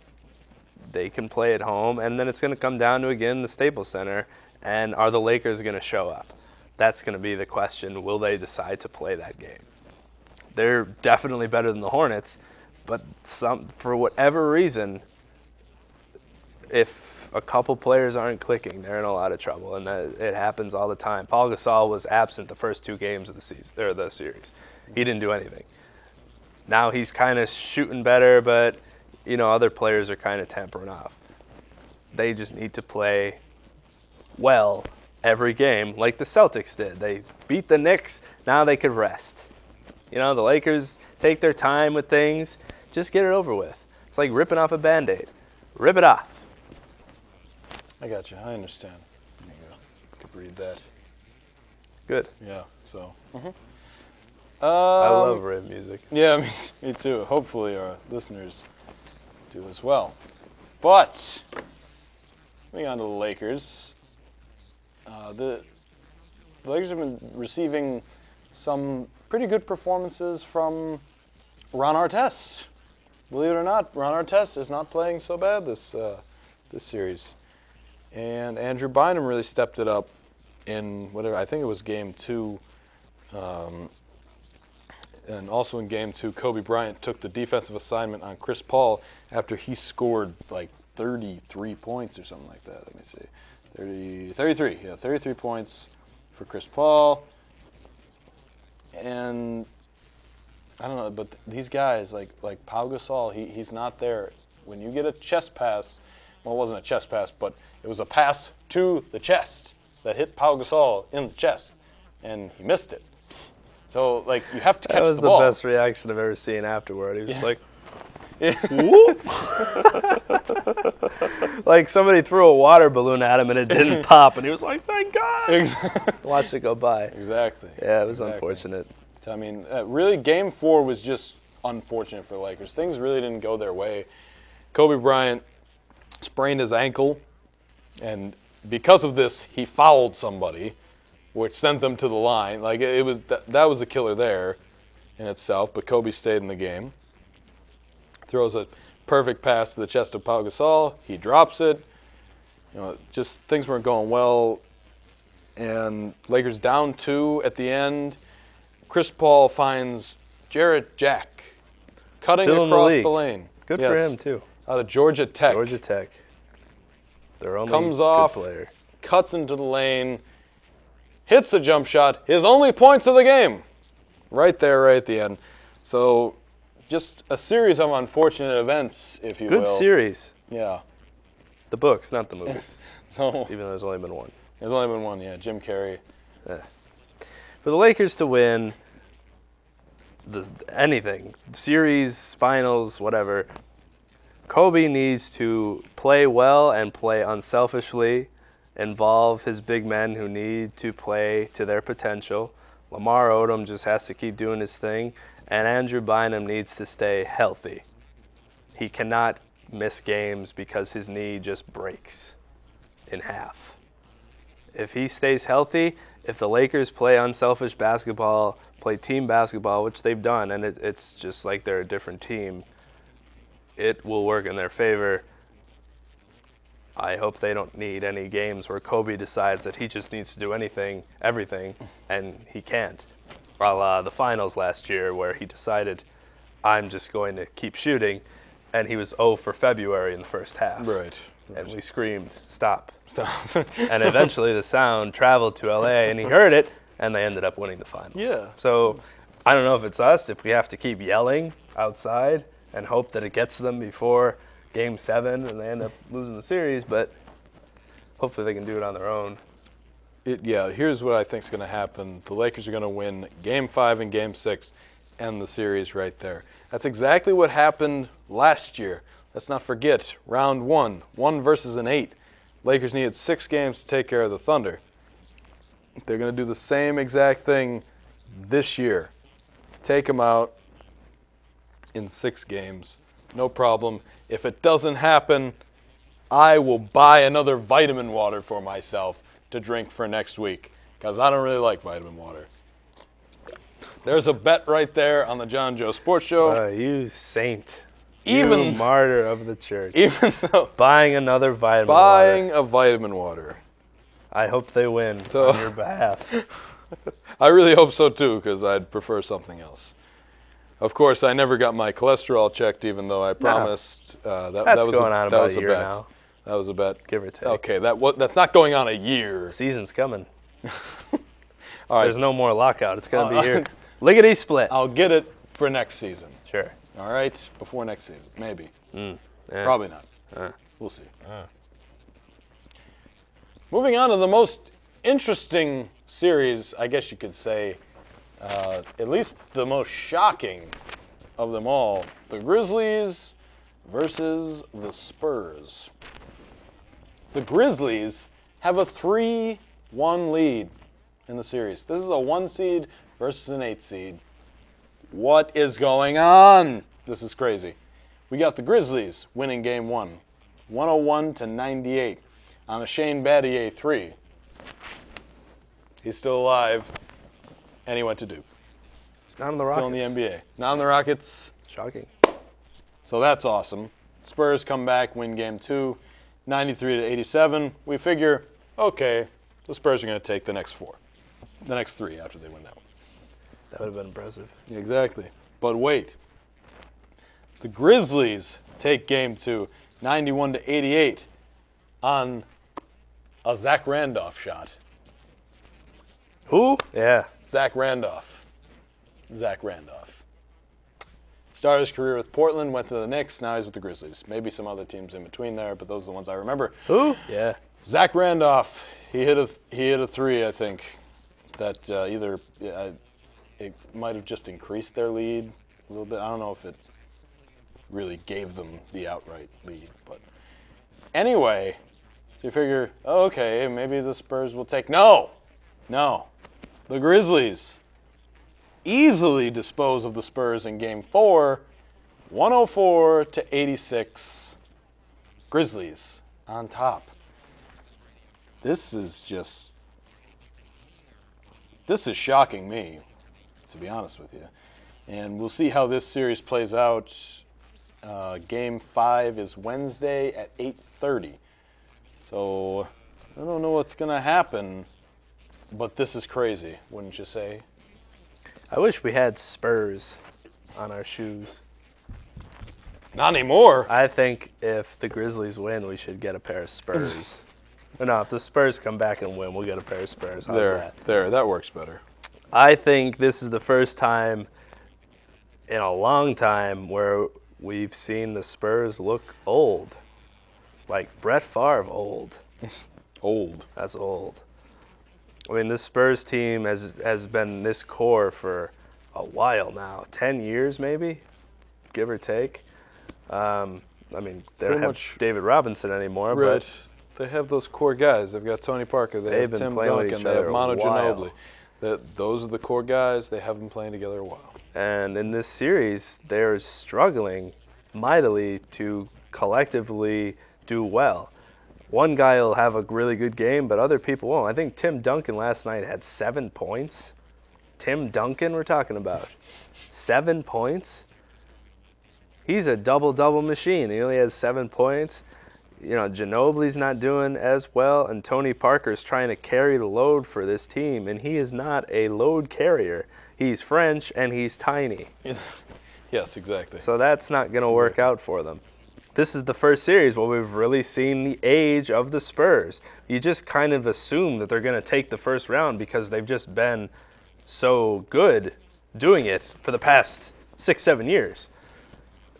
they can play at home, and then it's going to come down to, again, the Staples Center, and are the Lakers going to show up? That's going to be the question. Will they decide to play that game? They're definitely better than the Hornets, but for whatever reason, if a couple players aren't clicking, they're in a lot of trouble, and it happens all the time. Paul Gasol was absent the first 2 games of the season or the series. He didn't do anything. Now he's kind of shooting better, but other players are kind of tampering off. They just need to play well every game, like the Celtics did. They beat the Knicks. Now they could rest. The Lakers take their time with things. Just get it over with. It's like ripping off a Band-Aid. Rip it off. I got you. I understand. There you go. Could read that. Good. Yeah. So. I love rap music. Yeah, me too. Hopefully our listeners do as well. But moving on to the Lakers. The Lakers have been receiving some pretty good performances from Ron Artest. Believe it or not, Ron Artest is not playing so bad this series. And Andrew Bynum really stepped it up in I think it was game 2. And also in game 2, Kobe Bryant took the defensive assignment on Chris Paul after he scored like 33 points or something like that. Let me see. 33. Yeah, 33 points for Chris Paul. And I don't know, but these guys, like Pau Gasol, he's not there. When you get a chest pass, well, it wasn't a chest pass, but it was a pass to the chest that hit Pau Gasol in the chest, and he missed it. So, you have to catch the ball. That was the best reaction I've ever seen afterward. He was like, like somebody threw a water balloon at him and it didn't pop, and he was like, thank God. Watched it go by. Exactly. Yeah, it was unfortunate. So, I mean, really, game 4 was just unfortunate for the Lakers. Things really didn't go their way. Kobe Bryant sprained his ankle, and because of this, he fouled somebody, which sent them to the line. It was that was a killer there in itself, but Kobe stayed in the game. Throws a perfect pass to the chest of Pau Gasol. He drops it. Just things weren't going well. And Lakers down 2 at the end. Chris Paul finds Jarrett Jack cutting across the lane. Good for him, too. Out of Georgia Tech. Georgia Tech. Their only comes good off, player. Cuts into the lane, hits a jump shot, his only points of the game. Right there, right at the end. So just a series of unfortunate events, if you will. Good series. Yeah. The books, not the movies. So even though there's only been one. There's only been one, yeah. Jim Carrey. Yeah. For the Lakers to win anything, series, finals, whatever, Kobe needs to play well and play unselfishly, involve his big men who need to play to their potential. Lamar Odom just has to keep doing his thing, and Andrew Bynum needs to stay healthy. He cannot miss games because his knee just breaks in half. If he stays healthy, if the Lakers play unselfish basketball, play team basketball, which they've done, and it's just like they're a different team, it will work in their favor. I hope they don't need any games where Kobe decides that he just needs to do everything, and he can't. A la the finals last year where he decided, I'm just going to keep shooting, and he was 0 for February in the first half. Right. And we screamed, stop. Stop. And eventually the sound traveled to LA, and he heard it, and they ended up winning the finals. Yeah. So I don't know if it's us, if we have to keep yelling outside and hope that it gets to them before Game 7 and they end up losing the series, but hopefully they can do it on their own. Here's what I think is going to happen. The Lakers are going to win Game 5 and Game 6, end the series right there. That's exactly what happened last year. Let's not forget, round 1 versus an 8. Lakers needed 6 games to take care of the Thunder. They're going to do the same exact thing this year. Take them out in 6 games. No problem. If it doesn't happen, I will buy another vitamin water for myself to drink for next week, because I don't really like vitamin water. There's a bet right there on the John Joe Sports Show. You saint. You martyr of the church. Even though Buying another vitamin buying water. a vitamin water. I hope they win So- on your behalf. I really hope so too, because I'd prefer something else. Of course, I never got my cholesterol checked, even though I promised. That's that was going on that about was a year bet. now. That was a bet. Give or take. Okay, that's not going on a year. Season's coming. All right, There's no more lockout. It's going to be here. Lickety split. I'll get it for next season. Sure. All right, before next season, maybe. Yeah. Probably not. We'll see. Moving on to the most interesting series, I guess you could say, at least the most shocking of them all, the Grizzlies versus the Spurs. The Grizzlies have a 3-1 lead in the series. This is a 1 seed versus an 8 seed. What is going on? This is crazy. We got the Grizzlies winning game 1, 101-98 on a Shane Battier 3. He's still alive, and he went to Duke. It's not on the Rockets. Still in the NBA. Not on the Rockets. Shocking. So that's awesome. Spurs come back, win game 2, 93-87. We figure, okay, the Spurs are going to take the next 3 after they win that one. That would have been impressive. Exactly. But wait. The Grizzlies take game 2, 91-88 on a Zach Randolph shot. Who? Yeah. Zach Randolph. Started his career with Portland, went to the Knicks, now he's with the Grizzlies. Maybe some other teams in between there, but those are the ones I remember. Who? Yeah. Zach Randolph, he hit a 3, I think, that it might have just increased their lead a little bit. I don't know if it really gave them the outright lead, but anyway, you figure, oh, okay, maybe the Spurs will take. No, the Grizzlies easily dispose of the Spurs in game 4, 104-86. Grizzlies on top. This is shocking me, to be honest with you. And we'll see how this series plays out. Game 5 is Wednesday at 8:30. So I don't know what's going to happen, but this is crazy, wouldn't you say? I wish we had Spurs on our shoes. Not anymore. I think if the Grizzlies win, we should get a pair of Spurs. No, if the Spurs come back and win, we'll get a pair of Spurs. How's that? That works better. I think this is the first time in a long time where we've seen the Spurs look old. Like Brett Favre old. Old. That's old. I mean, this Spurs team has been this core for a while now. 10 years maybe, give or take. I mean, they don't have David Robinson anymore, but they have those core guys. They've got Tony Parker. They have Tim Duncan. They have Manu Ginobili. Those are the core guys. They have been playing together a while. And in this series, they're struggling mightily to collectively do well. One guy will have a really good game, but other people won't. I think Tim Duncan last night had 7 points. Tim Duncan we're talking about. 7 points? He's a double-double machine. He only has 7 points. You know, Ginobili's not doing as well, and Tony Parker's trying to carry the load for this team, and he is not a load carrier. He's French, and he's tiny. Yes, exactly. So that's not going to work out for them. This is the first series where we've really seen the age of the Spurs. You just kind of assume that they're going to take the first round because they've just been so good doing it for the past 6-7 years.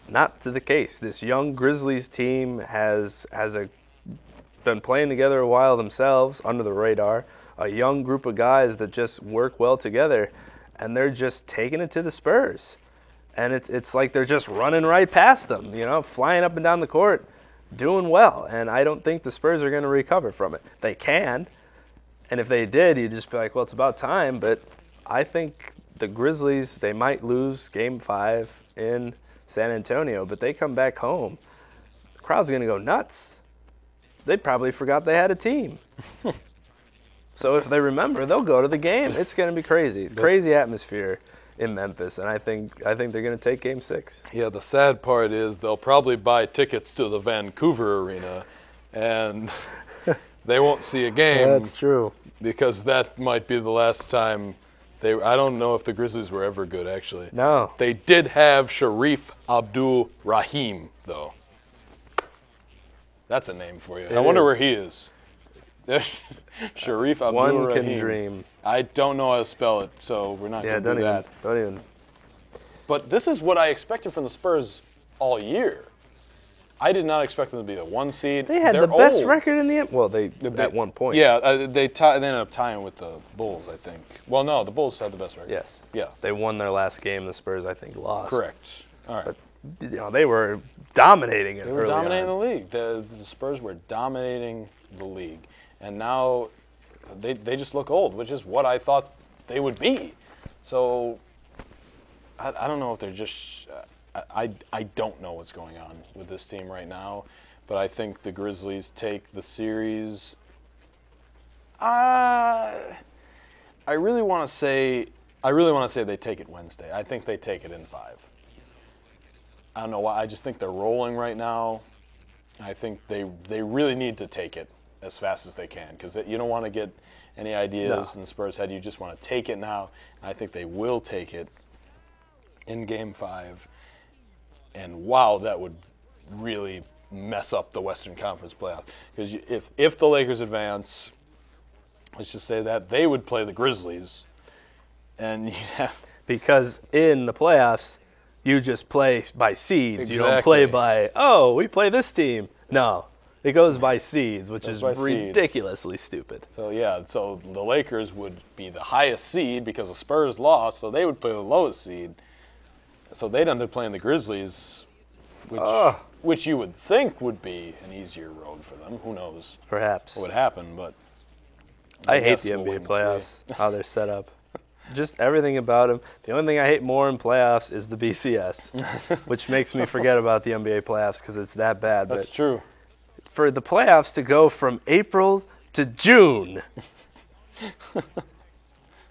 Not to the case. This young Grizzlies team has been playing together a while themselves, under the radar. A young group of guys that just work well together, and they're just taking it to the Spurs. And it's like they're just running right past them, you know, flying up and down the court, doing well. And I don't think the Spurs are going to recover from it. They can. And if they did, you'd just be like, well, it's about time. But I think the Grizzlies, they might lose Game 5 in San Antonio, but they come back home. The crowd's going to go nuts. They probably forgot they had a team. So if they remember, they'll go to the game. It's going to be crazy. Crazy atmosphere in Memphis, and I think they're going to take Game 6. Yeah, the sad part is they'll probably buy tickets to the Vancouver Arena, and they won't see a game. That's true. Because that might be the last time I don't know if the Grizzlies were ever good, actually. No. They did have Sharif Abdul-Rahim, though. That's a name for you. I wonder where he is. Sharif Abdul-Rahim. One can dream. I don't know how to spell it, so we're not going to do that. Don't even. But this is what I expected from the Spurs all year. I did not expect them to be the 1 seed. They had the best record in the end. Well, they at one point. Yeah, they ended up tying with the Bulls, I think. Well, no, the Bulls had the best record. Yes. Yeah. They won their last game. The Spurs, I think, lost. Correct. All right. But they were dominating it. They were dominating the league. The Spurs were dominating the league, and now they just look old, which is what I thought they would be. So I don't know if they're just. I don't know what's going on with this team right now, but I think the Grizzlies take the series. I really want to say they take it Wednesday. I think they take it in 5. I don't know why. I just think they're rolling right now. I think they really need to take it as fast as they can because you don't want to get any ideas in the Spurs' head. You just want to take it now. I think they will take it in Game 5. And wow, that would really mess up the Western Conference playoff. Because if the Lakers advance, let's just say that, they would play the Grizzlies. And you'd have... Because in the playoffs, you just play by seeds. Exactly. You don't play by, we play this team. No, it goes by seeds, which is ridiculously stupid. So, so the Lakers would be the highest seed because the Spurs lost, so they would play the lowest seed. So they'd end up playing the Grizzlies, which you would think would be an easier road for them. Who knows? Perhaps. What would happen, but I hate the NBA playoffs, how they're set up. Just everything about them. The only thing I hate more in playoffs is the BCS, which makes me forget about the NBA playoffs because it's that bad. That's true. For the playoffs to go from April to June,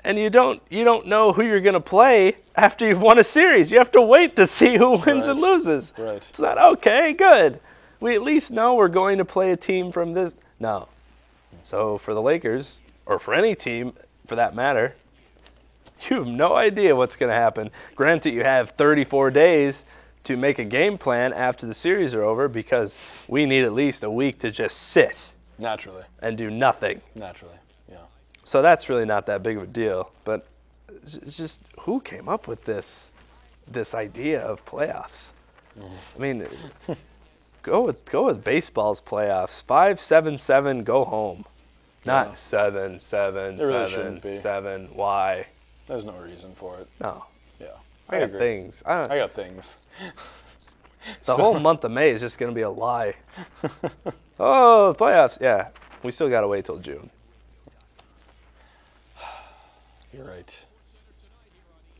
and you don't know who you're going to play after you've won a series. You have to wait to see who wins and loses. Right. It's not okay, good. We at least know we're going to play a team from this. No. So for the Lakers, or for any team for that matter, you have no idea what's going to happen. Granted, you have 34 days to make a game plan after the series are over because we need at least a week to just sit. Naturally. And do nothing. Naturally, yeah. So that's really not that big of a deal. But it's just who came up with this idea of playoffs? I mean, go with baseball's playoffs. 5-7-7, go home. Not 7-7-7-7. Why? There's no reason for it. No. Yeah. I got things. I got things. The whole month of May is just going to be a lie. Oh, the playoffs. Yeah. We still got to wait till June. You're right.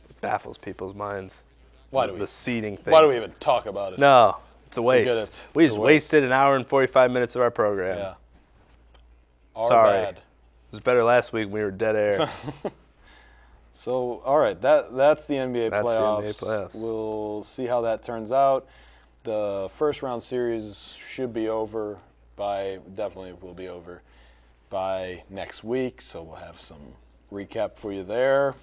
It baffles people's minds. The seeding thing. Why do we even talk about it? No. It's a waste. Forget it. We just wasted an hour and 45 minutes of our program. Yeah. Sorry. Bad. It was better last week when we were dead air. So, all right, that's the NBA playoffs. The NBA playoffs. We'll see how that turns out. The first round series should be over definitely will be over by next week. So we'll have some recap for you there.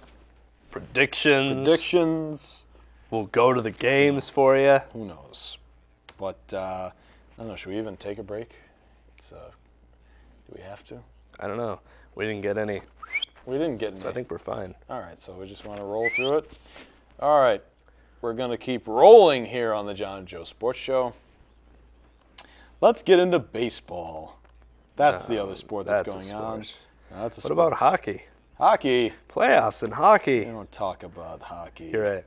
Predictions. We'll go to the games for you. Who knows? But I don't know. Should we even take a break? Do we have to? I don't know. We didn't get any. We didn't get any. So I think we're fine. All right, so we just want to roll through it. All right, we're going to keep rolling here on the John and Joe Sports Show. Let's get into baseball. That's the other sport that's going on. That's a what about hockey? Hockey. Playoffs in hockey. We don't talk about hockey. You're right.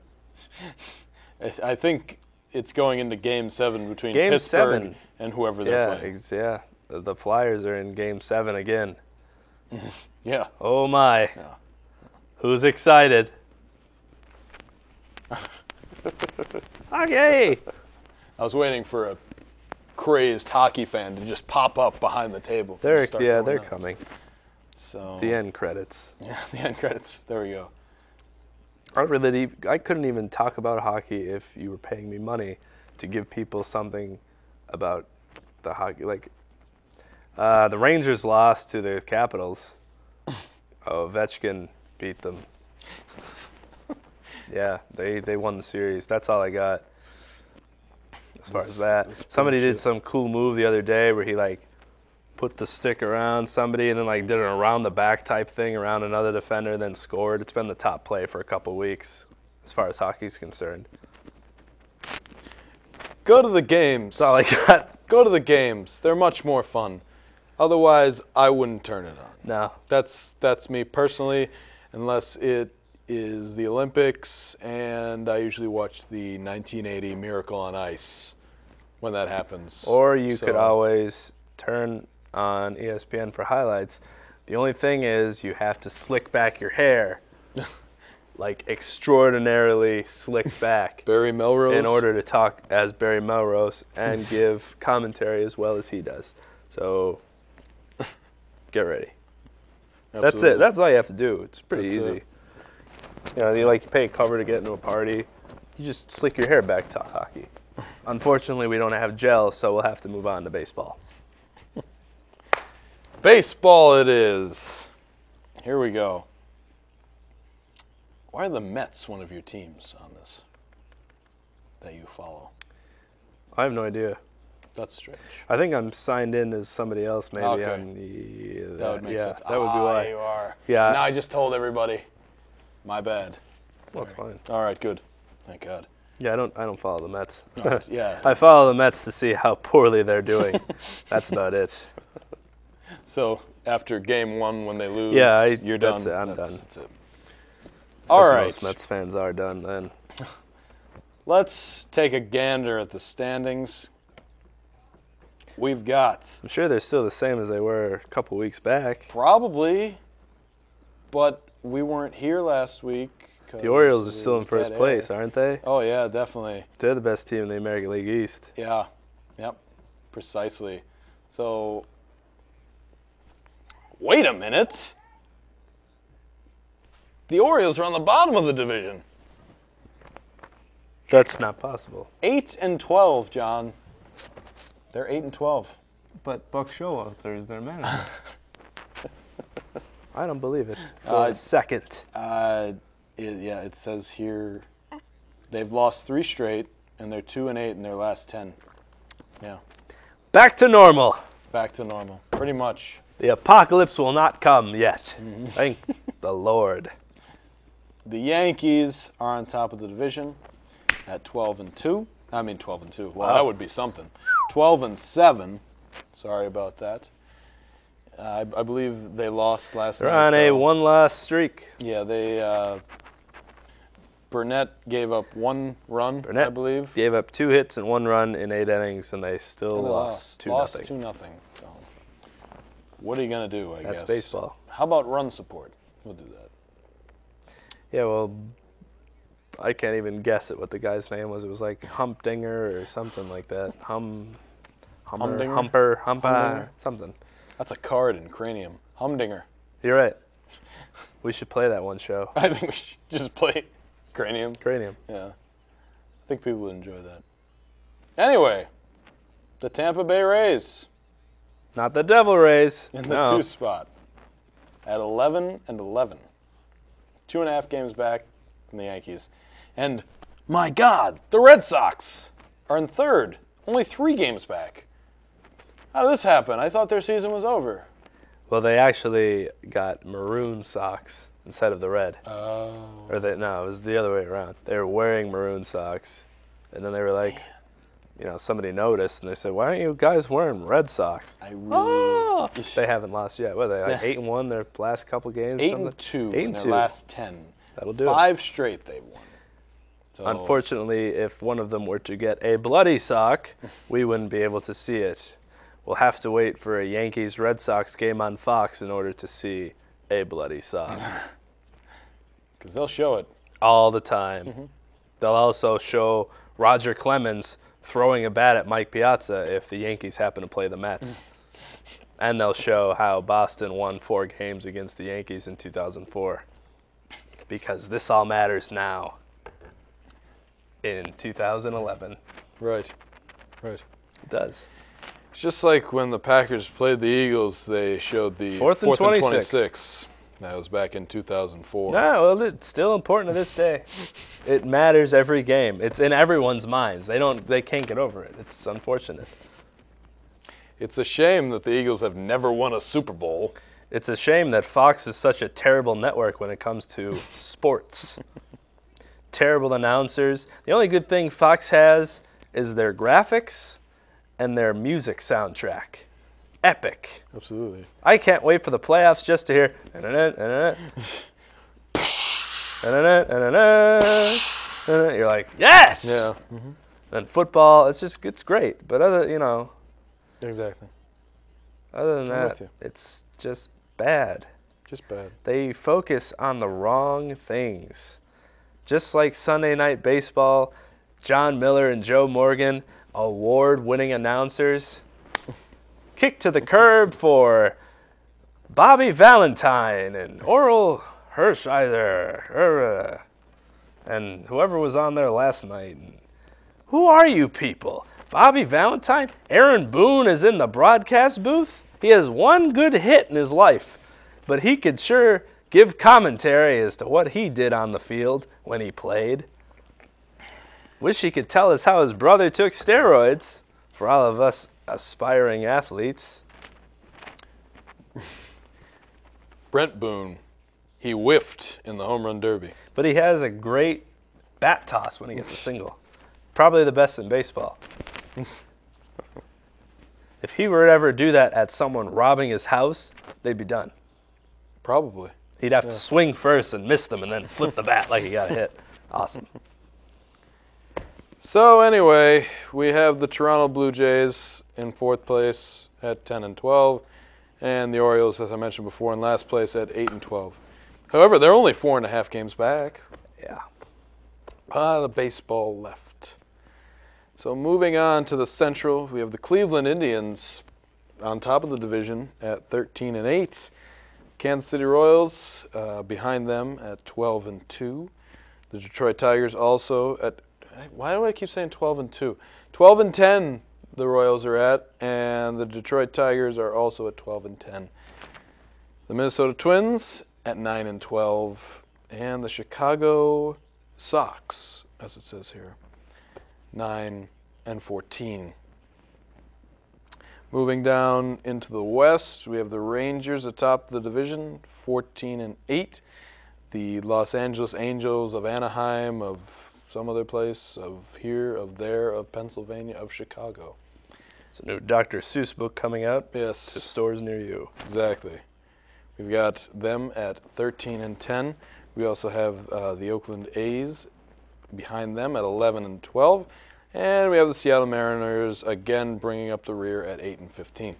I think it's going into Game 7 between Pittsburgh and whoever they're playing. Yeah, the Flyers are in Game 7 again. Yeah. Oh, my. Yeah. Who's excited? Okay. I was waiting for a crazed hockey fan to just pop up behind the table. They're coming. So the end credits. Yeah, the end credits. There we go. I couldn't even talk about hockey if you were paying me money to give people something about the hockey. Like, the Rangers lost to the Capitals. Ovechkin beat them. Yeah, they won the series. That's all I got as far as that. Somebody did some cool move the other day where he like put the stick around somebody and then like did an around the back type thing around another defender and then scored. It's been the top play for a couple weeks as far as hockey's concerned. Go to the games. That's all I got. Go to the games. They're much more fun. Otherwise, I wouldn't turn it on. No. That's me personally, unless it is the Olympics, and I usually watch the 1980 Miracle on Ice when that happens. Or you could always turn on ESPN for highlights. The only thing is you have to slick back your hair, like extraordinarily slicked back. Barry Melrose? In order to talk as Barry Melrose and give commentary as well as he does. So get ready. Absolutely. That's it. That's all you have to do. It's pretty That's easy. it. You know, you pay a cover to get into a party. You just slick your hair back, talk hockey. Unfortunately, we don't have gel, so we'll have to move on to baseball. Baseball it is. Here we go. Why are the Mets one of your teams on this that you follow? I have no idea. That's strange. I think I'm signed in as somebody else, maybe. Okay. On the, That would make sense. That would be why. You are. Yeah. Now I just told everybody. My bad. Well, that's fine. All right, good. Thank God. Yeah, I don't follow the Mets. Yeah. I follow the Mets to see how poorly they're doing. That's about it. So after game one, when they lose, you're done. That's it. I'm done. That's it. All right. Most Mets fans are done then. Let's take a gander at the standings. We've got I'm sure they're still the same as they were a couple weeks back. probably, but we weren't here last week. The Orioles are still in first place, aren't they? Oh yeah, definitely. They're the best team in the American League East. Yeah. Yep. Precisely. So wait a minute. The Orioles are on the bottom of the division. That's not possible. 8-12, John. They're 8-12. But Buck Showalter is their manager. I don't believe it for a second. It says here they've lost 3 straight, and they're 2-8 in their last 10. Yeah. Back to normal. Back to normal, pretty much. The apocalypse will not come yet. Thank the Lord. The Yankees are on top of the division at 12-2. I mean 12-2. Well, that would be something. 12-7. Sorry about that. I believe they lost last night. They're on a one-loss streak. Yeah, they. Burnett gave up 1 run, I believe. Gave up 2 hits and 1 run in 8 innings, and they still lost 2-0. Lost 2-0. So, what are you gonna do? I guess that's baseball. How about run support? We'll do that. Yeah, well, I can't even guess at what the guy's name was. It was like Humpdinger or something like that. Humper, something. That's a card in Cranium. Humdinger. You're right. We should play that one show. I think we should just play Cranium. Cranium. Yeah. I think people would enjoy that. Anyway, the Tampa Bay Rays. Not the Devil Rays. In the 2 spot. At 11-11. 2.5 games back from the Yankees. And, my God, the Red Sox are in 3rd. Only 3 games back. How did this happen? I thought their season was over. Well, they actually got maroon socks instead of the red. Oh. No, it was the other way around. They were wearing maroon socks, and then they were like, somebody noticed, and they said, "Why aren't you guys wearing red socks?" They haven't lost yet. What are they, like 8-1 their last couple games? 8-2 in their last 10. That'll do 5 straight they've won. So, unfortunately, if one of them were to get a bloody sock, we wouldn't be able to see it. We'll have to wait for a Yankees-Red Sox game on Fox in order to see a bloody sock. Because they'll show it. All the time. They'll also show Roger Clemens throwing a bat at Mike Piazza if the Yankees happen to play the Mets. And they'll show how Boston won 4 games against the Yankees in 2004. because this all matters now in 2011. Right. It does. It's just like when the Packers played the Eagles, they showed the Fourth and 26. That was back in 2004. No, well, it's still important to this day. It matters every game. It's in everyone's minds. They can't get over it. It's unfortunate. It's a shame that the Eagles have never won a Super Bowl. It's a shame that Fox is such a terrible network when it comes to sports. Terrible announcers. The only good thing Fox has is their graphics and their music soundtrack. Epic. Absolutely. I can't wait for the playoffs just to hear. You're like, yes. Yeah. And football, it's great. But Exactly. other than I'm with that, you. it's just bad. Just bad. They focus on the wrong things. Just like Sunday Night Baseball, John Miller and Joe Morgan, award-winning announcers. Kick to the curb for Bobby Valentine and Oral Hershiser and whoever was on there last night. Who are you people? Bobby Valentine? Aaron Boone is in the broadcast booth? He has one good hit in his life, but he could sure give commentary as to what he did on the field when he played. Wish he could tell us how his brother took steroids for all of us aspiring athletes. Brent Boone, he whiffed in the home run derby. But he has a great bat toss when he gets a single. Probably the best in baseball. If he were to ever do that at someone robbing his house, they'd be done. Probably. He'd have to swing first and miss them and then flip the bat like he got hit. Awesome. So anyway, we have the Toronto Blue Jays in 4th place at 10-12, and the Orioles, as I mentioned before, in last place at 8-12. However, they're only 4.5 games back. Yeah. The baseball left. So moving on to the Central, we have the Cleveland Indians on top of the division at 13-8. Kansas City Royals behind them at 12-2. The Detroit Tigers also at, why do I keep saying 12-2? 12-10 the Royals are at, and the Detroit Tigers are also at 12-10. The Minnesota Twins at 9-12, and the Chicago Sox, as it says here, 9-14. Moving down into the West, we have the Rangers atop the division, 14-8. The Los Angeles Angels of Anaheim, of some other place, of here, of there, of Pennsylvania, of Chicago. It's a new Dr. Seuss book coming out to Yes, stores near you. exactly. We've got them at 13-10. We also have the Oakland A's behind them at 11-12. And we have the Seattle Mariners again bringing up the rear at 8-15.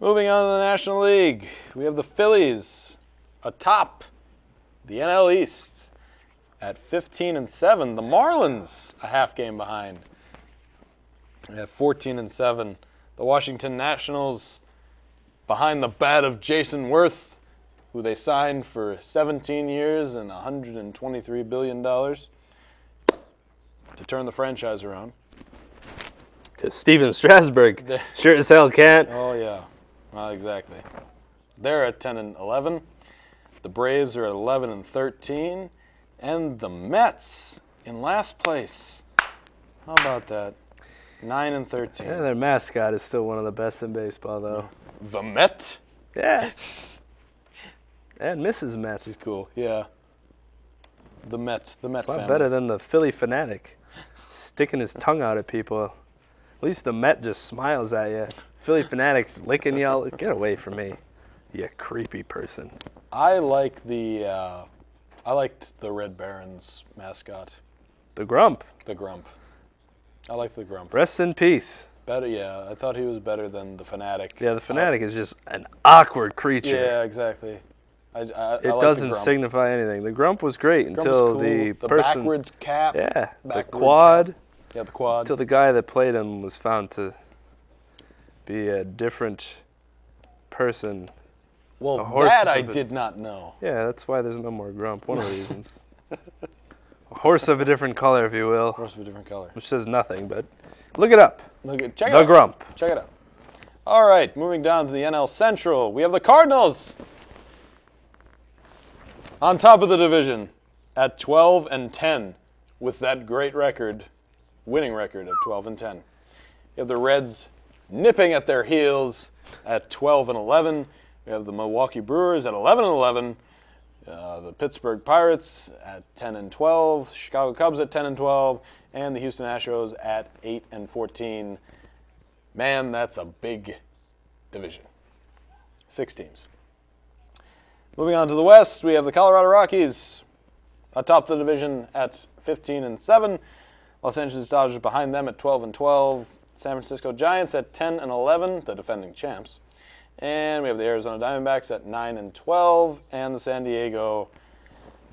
Moving on to the National League, we have the Phillies atop the NL East at 15-7. The Marlins a half game behind at 14-7. The Washington Nationals behind the bat of Jason Worth, who they signed for 17 years and $123 billion to turn the franchise around. Because Steven Strasburg sure as hell can't. Oh, yeah. Well, exactly. They're at 10-11. The Braves are at 11-13. And the Mets in last place. How about that? 9-13. Yeah, their mascot is still one of the best in baseball, though. The Met? Yeah. And Mrs. Met. She's cool, yeah. The Met A lot family. better than the Philly fanatic sticking his tongue out at people. At least the Met just smiles at you. Philly fanatics licking y'all. Get away from me, you creepy person. I liked the Red Barons mascot, The Grump. the Grump. I like the Grump. Rest in peace. Better, yeah. I thought he was better than the Fanatic. Yeah, the fanatic is just an awkward creature. Yeah, exactly. I It like the doesn't Grump. signify anything. The Grump was great Grump was until cool. the The person. backwards cap. Yeah, the backward quad. cap. Yeah, the quad. Until the guy that played him was found to be a different person Well, horse that is I a bit- did not know. Yeah, that's why there's no more grump. One of the reasons. A horse of a different color, if you will, Horse of a different color. which says nothing, but look it up. Check it The out. grump. Check it out. All right, moving down to the NL Central, we have the Cardinals on top of the division at 12-10 with that great record, winning record of 12-10. You have the Reds nipping at their heels at 12-11. We have the Milwaukee Brewers at 11-11. The Pittsburgh Pirates at 10-12. Chicago Cubs at 10-12, and the Houston Astros at 8-14. Man, that's a big division. 6 teams. Moving on to the West, we have the Colorado Rockies atop the division at 15-7. Los Angeles Dodgers behind them at 12-12. San Francisco Giants at 10-11, the defending champs. And we have the Arizona Diamondbacks at 9-12, and the San Diego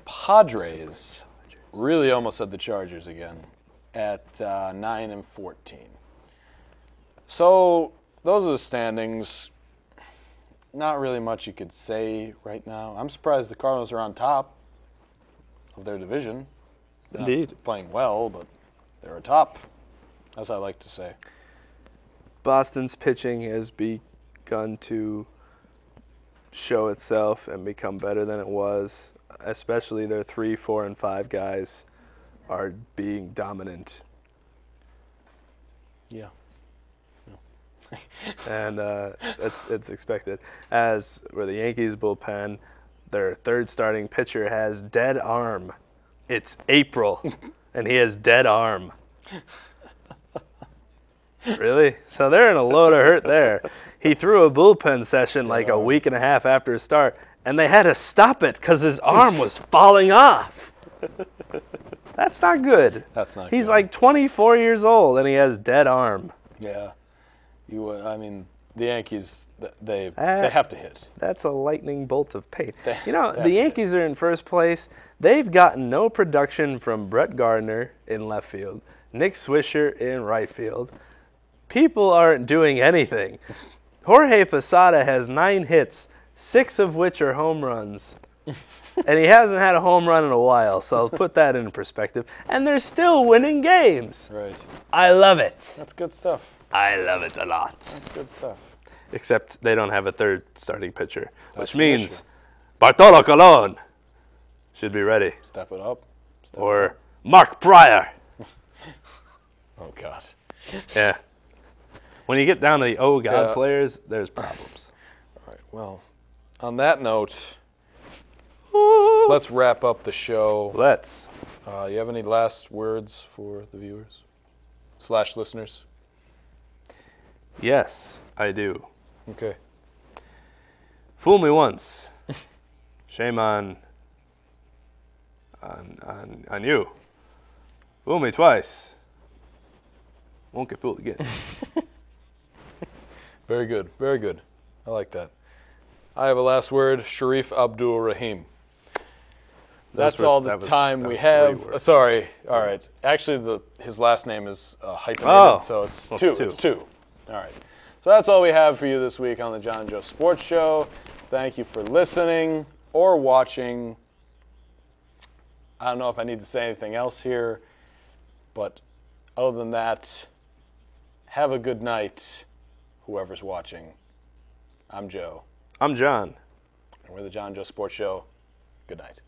Padres, really almost said the Chargers again, at 9-14. So those are the standings. Not really much you could say right now. I'm surprised the Cardinals are on top of their division. They're Indeed. not playing well, but they're atop, as I like to say. Boston's pitching has begun to show itself and become better than it was. Especially their 3, 4, and 5 guys are being dominant. Yeah. And it's expected. As for the Yankees bullpen, their third starting pitcher has dead arm. It's April, and he has dead arm. Really? So they're in a load of hurt there. He threw a bullpen session like a week and a half after his start, and they had to stop it because his arm was falling off. That's not good. That's not He's good. like 24 years old, and he has dead arm. Yeah. I mean, the Yankees, they have to hit. That's a lightning bolt of pain. They You know, have the to Yankees are in first place. They've gotten no production from Brett Gardner in left field, Nick Swisher in right field. People aren't doing anything. Jorge Posada has 9 hits, 6 of which are home runs. And he hasn't had a home run in a while, so I'll put that in perspective. And they're still winning games. Right. I love it. That's good stuff. I love it a lot. That's good stuff. Except they don't have a third starting pitcher, That's which an means issue. Bartolo Colon should be ready. Step it up. Step it Or up. Mark Pryor. Oh, God. Yeah. When you get down to the oh God Yeah. players, there's problems. All right. Well, on that note, let's wrap up the show. Let's. You have any last words for the viewers / listeners? Yes, I do. Okay. Fool me once. Shame on you. Fool me twice. Won't get fooled again. Very good. Very good. I like that. I have a last word. Sharif Abdul Rahim. That's all the time we have. Sorry. All right. Actually, his last name is hyphenated, so it's well, two. it's two. It's 2. All right. So that's all we have for you this week on the John Joe Sports Show. Thank you for listening or watching. I don't know if I need to say anything else here, but other than that, have a good night, whoever's watching. I'm Joe, I'm John. and we're the John Joe Sports Show. Good night.